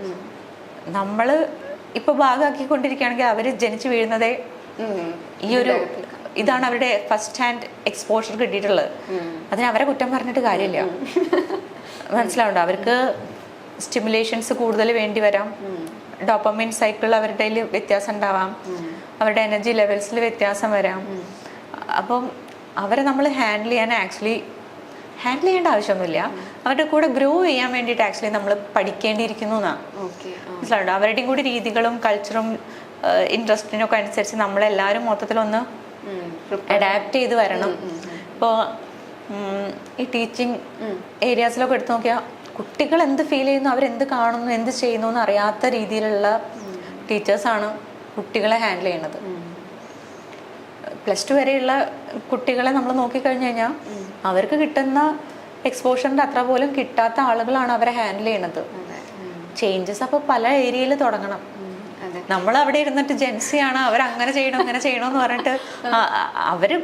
നമ്മൾ ഇപ്പൊ ഭാഗമാക്കിക്കൊണ്ടിരിക്കുകയാണെങ്കിൽ അവര് ജനിച്ചു വീഴുന്നതേ ഈ ഒരു ഇതാണ് അവരുടെ ഫസ്റ്റ് ഹാൻഡ് എക്സ്പോഷർ കിട്ടിയിട്ടുള്ളത്. അതിന് അവരെ കുറ്റം പറഞ്ഞിട്ട് കാര്യമില്ല. മനസ്സിലാവുണ്ടോ? അവർക്ക് സ്റ്റിമുലേഷൻസ് കൂടുതൽ വേണ്ടി വരാം. ഡോപ്പമൈൻ സൈക്കിൾ അവരുടെ വ്യത്യാസം ഉണ്ടാവാം, അവരുടെ എനർജി ലെവൽസിൽ വ്യത്യാസം വരാം. അപ്പം അവരെ നമ്മൾ ഹാൻഡിൽ ചെയ്യേണ്ട ആവശ്യമൊന്നുമില്ല. അവരുടെ കൂടെ ഗ്രോ ചെയ്യാൻ വേണ്ടിയിട്ട് ആക്ച്വലി നമ്മൾ പഠിക്കേണ്ടിയിരിക്കുന്നു എന്നാണ്. മനസ്സിലാവുണ്ടോ? അവരുടെയും കൂടി രീതികളും കൾച്ചറും ഇൻട്രസ്റ്റിനും ഒക്കെ അനുസരിച്ച് നമ്മളെല്ലാവരും മൊത്തത്തിലൊന്ന് അഡാപ്റ്റ് ചെയ്ത് വരണം. ഇപ്പോൾ ഈ ടീച്ചിങ് ഏരിയാസിലൊക്കെ എടുത്തു നോക്കിയാൽ കുട്ടികൾ എന്ത് ഫീൽ ചെയ്യുന്നു, അവരെന്ത് കാണുന്നു, എന്ത് ചെയ്യുന്നു എന്ന് അറിയാത്ത രീതിയിലുള്ള ടീച്ചേഴ്സാണ് കുട്ടികളെ ഹാൻഡിൽ ചെയ്യുന്നത്. +2 വരെയുള്ള കുട്ടികളെ നമ്മൾ നോക്കിക്കഴിഞ്ഞു കഴിഞ്ഞാൽ അവർക്ക് കിട്ടുന്ന എക്സ്പോഷറിൻ്റെ അത്ര പോലും കിട്ടാത്ത ആളുകളാണ് അവരെ ഹാൻഡിൽ ചെയ്യുന്നത്. ചേഞ്ചസ് അപ്പോൾ പല ഏരിയയിൽ തുടങ്ങണം. നമ്മൾ അവിടെ ഇരുന്നിട്ട് ജെൻസിയാണ് അവരങ്ങനെ ചെയ്യണം ഇങ്ങനെ ചെയ്യണമെന്ന് പറഞ്ഞിട്ട് അവര്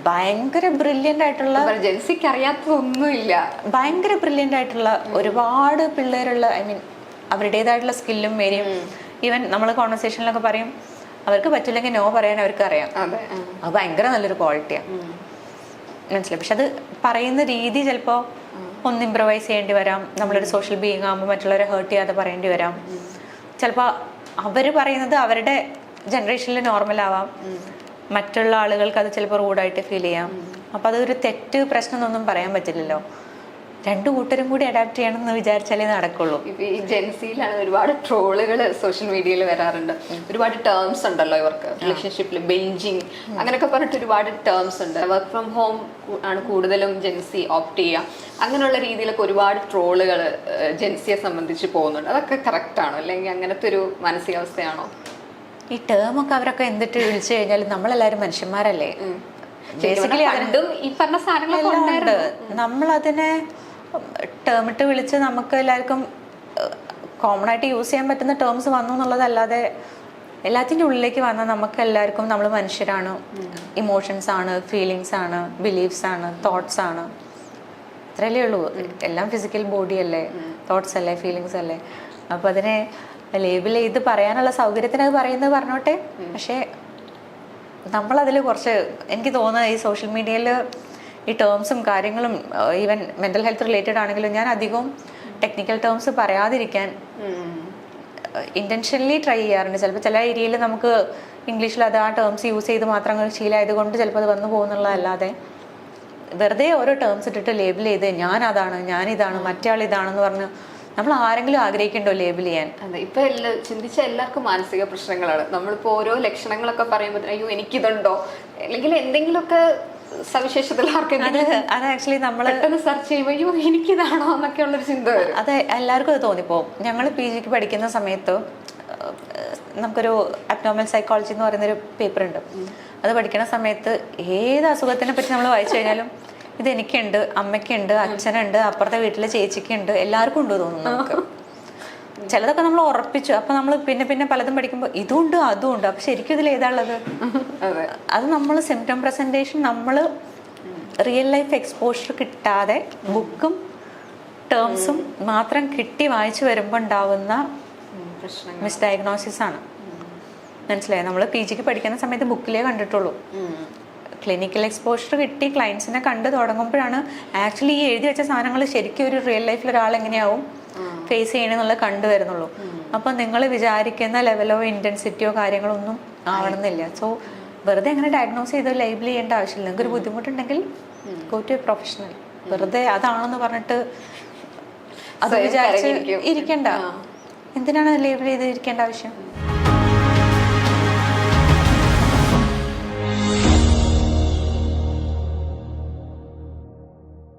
ഭയങ്കര ബ്രില്യൻ്റ് ആയിട്ടുള്ള, ജെൻസിക്ക് അറിയാത്തതൊന്നുമില്ല, ഭയങ്കര ബ്രില്യൻ്റ് ആയിട്ടുള്ള ഒരുപാട് പിള്ളേരുള്ള, ഐ മീൻ അവരുടേതായിട്ടുള്ള സ്കില്ലും ഏരിയയും. ഈവൻ നമ്മൾ കോൺവെർസേഷനിലൊക്കെ പറയും അവർക്ക് പറ്റില്ലെങ്കിൽ നോ പറയാൻ അവർക്ക് അറിയാം. അത് ഭയങ്കര നല്ലൊരു ക്വാളിറ്റിയാണ്. മനസ്സിലായി? പക്ഷെ അത് പറയുന്ന രീതി ചിലപ്പോൾ ഒന്ന് ഇംപ്രവൈസ് ചെയ്യേണ്ടി വരാം. നമ്മളൊരു സോഷ്യൽ ബീയിങ് ആകുമ്പോൾ മറ്റുള്ളവരെ ഹേർട്ട് ചെയ്യാതെ പറയേണ്ടി വരാം. ചിലപ്പോൾ അവർ പറയുന്നത് അവരുടെ ജനറേഷനിൽ നോർമൽ ആവാം, മറ്റുള്ള ആളുകൾക്ക് അത് ചിലപ്പോൾ റൂഡായിട്ട് ഫീൽ ചെയ്യാം. അപ്പം അതൊരു തെറ്റ് പ്രശ്നം എന്നൊന്നും പറയാൻ പറ്റില്ലല്ലോ. 2 കൂട്ടരും കൂടി അഡാപ്റ്റ് ചെയ്യണം എന്ന് വിചാരിച്ചാലേ നടക്കുള്ളൂ. ഈ ജെൻസിയിലാണ് ഒരുപാട് ട്രോളുകൾ സോഷ്യൽ മീഡിയയിൽ വരാറുണ്ട്. ഒരുപാട് ടേംസ് ഉണ്ടല്ലോ ഇവർക്ക് റിലേഷൻഷിപ്പിൽ, ബെഞ്ചിങ് അങ്ങനെയൊക്കെ പറഞ്ഞിട്ട് ഒരുപാട് ടേംസ് ഉണ്ട്. വർക്ക് ഫ്രം ഹോം ആണ് കൂടുതലും ജെൻസി ഓപ്റ്റ് ചെയ്യുക. അങ്ങനെയുള്ള രീതിയിലൊക്കെ ഒരുപാട് ട്രോളുകൾ ജെൻസിയെ സംബന്ധിച്ച് പോകുന്നുണ്ട്. അതൊക്കെ കറക്റ്റ് ആണോ, അല്ലെങ്കിൽ അങ്ങനത്തെ ഒരു മാനസികാവസ്ഥയാണോ? ഈ ടേമൊക്കെ അവരൊക്കെ എന്തിട്ട് വിളിച്ചു കഴിഞ്ഞാൽ നമ്മളെല്ലാവരും മനുഷ്യന്മാരല്ലേ, ബേസിക്കലി ഈ പറഞ്ഞ സാധനങ്ങളുണ്ട്. നമ്മളതിനെ ടേമിട്ട് വിളിച്ച് നമുക്ക് എല്ലാവർക്കും കോമൺ ആയിട്ട് യൂസ് ചെയ്യാൻ പറ്റുന്ന ടേംസ് വന്നു എന്നുള്ളതല്ലാതെ എല്ലാത്തിൻ്റെ ഉള്ളിലേക്ക് വന്നാൽ നമുക്ക് എല്ലാവർക്കും നമ്മൾ മനുഷ്യരാണ്, ഇമോഷൻസ് ആണ്, ഫീലിങ്സ് ആണ്, ബിലീഫ്സ് ആണ്, തോട്ട്സ് ആണ്, അത്രയല്ലേ ഉള്ളൂ. എല്ലാം ഫിസിക്കൽ ബോഡി അല്ലേ, തോട്ട്സ് അല്ലേ, ഫീലിങ്സ് അല്ലേ. അപ്പോൾ അതിനെ ലേബിൾ ചെയ്ത് പറയാനുള്ള സൗകര്യത്തിന് അത് പറയുന്നത് പറഞ്ഞോട്ടെ. പക്ഷേ നമ്മളതിൽ കുറച്ച് എനിക്ക് തോന്നുന്നത് ഈ സോഷ്യൽ മീഡിയയിൽ ഈ ടേംസും കാര്യങ്ങളും ഈവൻ മെൻ്റൽ ഹെൽത്ത് റിലേറ്റഡ് ആണെങ്കിലും ഞാൻ അധികവും ടെക്നിക്കൽ ടേംസ് പറയാതിരിക്കാൻ ഇൻറ്റൻഷനലി ട്രൈ ചെയ്യാറുണ്ട്. ചിലപ്പോൾ ചില ഏരിയയിൽ നമുക്ക് ഇംഗ്ലീഷിൽ അത് ആ ടേംസ് യൂസ് ചെയ്ത് മാത്രം ശീലമായതുകൊണ്ട് ചിലപ്പോൾ അത് വന്നു പോകുന്നുള്ളതല്ലാതെ വെറുതെ ഓരോ ടേംസ് ഇട്ടിട്ട് ലേബിൾ ചെയ്ത് ഞാൻ അതാണ്, ഞാനിതാണ്, മറ്റേ ആൾ ഇതാണെന്ന് പറഞ്ഞ് നമ്മൾ ആരെങ്കിലും ആഗ്രഹിക്കണ്ടോ ലേബിൾ ചെയ്യാൻ? അതെ, ഇപ്പൊ ചിന്തിച്ച എല്ലാവർക്കും മാനസിക പ്രശ്നങ്ങളാണ്. നമ്മളിപ്പോ ഓരോ ലക്ഷണങ്ങളൊക്കെ പറയുമ്പോൾ അയ്യോ എനിക്കിതുണ്ടോ, അല്ലെങ്കിൽ എന്തെങ്കിലുമൊക്കെ സവിശേഷതകൾ അത് ആക്ച്വലി നമ്മൾ സെർച്ച് ചെയ്യുമ്പോൾ അയ്യോ എനിക്കിതാണോ എന്നൊക്കെ ഉള്ളൊരു ചിന്ത വരും. അത് എല്ലാവർക്കും അത് തോന്നിപ്പോവും. ഞങ്ങൾ PG പഠിക്കുന്ന സമയത്ത് നമുക്കൊരു അബ്നോർമൽ സൈക്കോളജി എന്ന് പറയുന്നൊരു പേപ്പർ ഉണ്ട്. അത് പഠിക്കുന്ന സമയത്ത് ഏത് അസുഖത്തിനെ പറ്റി നമ്മൾ വായിച്ചു കഴിഞ്ഞാലും ഇതെനിക്കുണ്ട്, അമ്മയ്ക്കുണ്ട്, അച്ഛനുണ്ട്, അപ്പുറത്തെ വീട്ടിലെ ചേച്ചിക്കുണ്ട്, എല്ലാവർക്കും ഉണ്ട് തോന്നുന്നു നമുക്ക്. ചിലതൊക്കെ നമ്മൾ ഉറപ്പിച്ചു. അപ്പൊ നമ്മൾ പിന്നെ പലതും പഠിക്കുമ്പോൾ ഇതുണ്ട് അതും ഉണ്ട്. അപ്പൊ ശരിക്കും ഇതിൽ ഏതാണുള്ളത്? അത് നമ്മൾ സിംറ്റം പ്രസന്റേഷൻ നമ്മൾ റിയൽ ലൈഫ് എക്സ്പോഷർ കിട്ടാതെ ബുക്കും ടേംസും മാത്രം കിട്ടി വായിച്ചു വരുമ്പോൾ ഉണ്ടാവുന്ന മിസ്ഡയഗ്നോസിസ് ആണ്. മനസ്സിലായി? നമ്മൾ PG പഠിക്കുന്ന സമയത്ത് ബുക്കിലേ കണ്ടിട്ടുള്ളൂ. ക്ലിനിക്കൽ എക്സ്പോഷർ കിട്ടി ക്ലയൻസിനെ കണ്ടു തുടങ്ങുമ്പോഴാണ് ആക്ച്വലി ഈ എഴുതി വെച്ച സാധനങ്ങൾ ശരിക്കും ഒരു റിയൽ ലൈഫിൽ ഒരാൾ എങ്ങനെയാവും ഫേസ് ചെയ്യണമെന്നുള്ളത് കണ്ടുവരുന്നുള്ളൂ. അപ്പോൾ നിങ്ങൾ വിചാരിക്കുന്ന ലെവലോ ഇൻറ്റൻസിറ്റിയോ കാര്യങ്ങളൊന്നും ആവണമെന്നില്ല. സോ വെറുതെ അങ്ങനെ ഡയഗ്നോസ് ചെയ്ത് ലേബിൾ ചെയ്യേണ്ട ആവശ്യമില്ല. നിങ്ങൾക്കൊരു ബുദ്ധിമുട്ടുണ്ടെങ്കിൽ ഗോ ടു എ പ്രൊഫഷണൽ. വെറുതെ അതാണെന്ന് പറഞ്ഞിട്ട് അത് വിചാരിച്ച് ഇരിക്കണ്ട. എന്തിനാണ് ലേബിൾ ചെയ്ത് ഇരിക്കേണ്ട ആവശ്യം?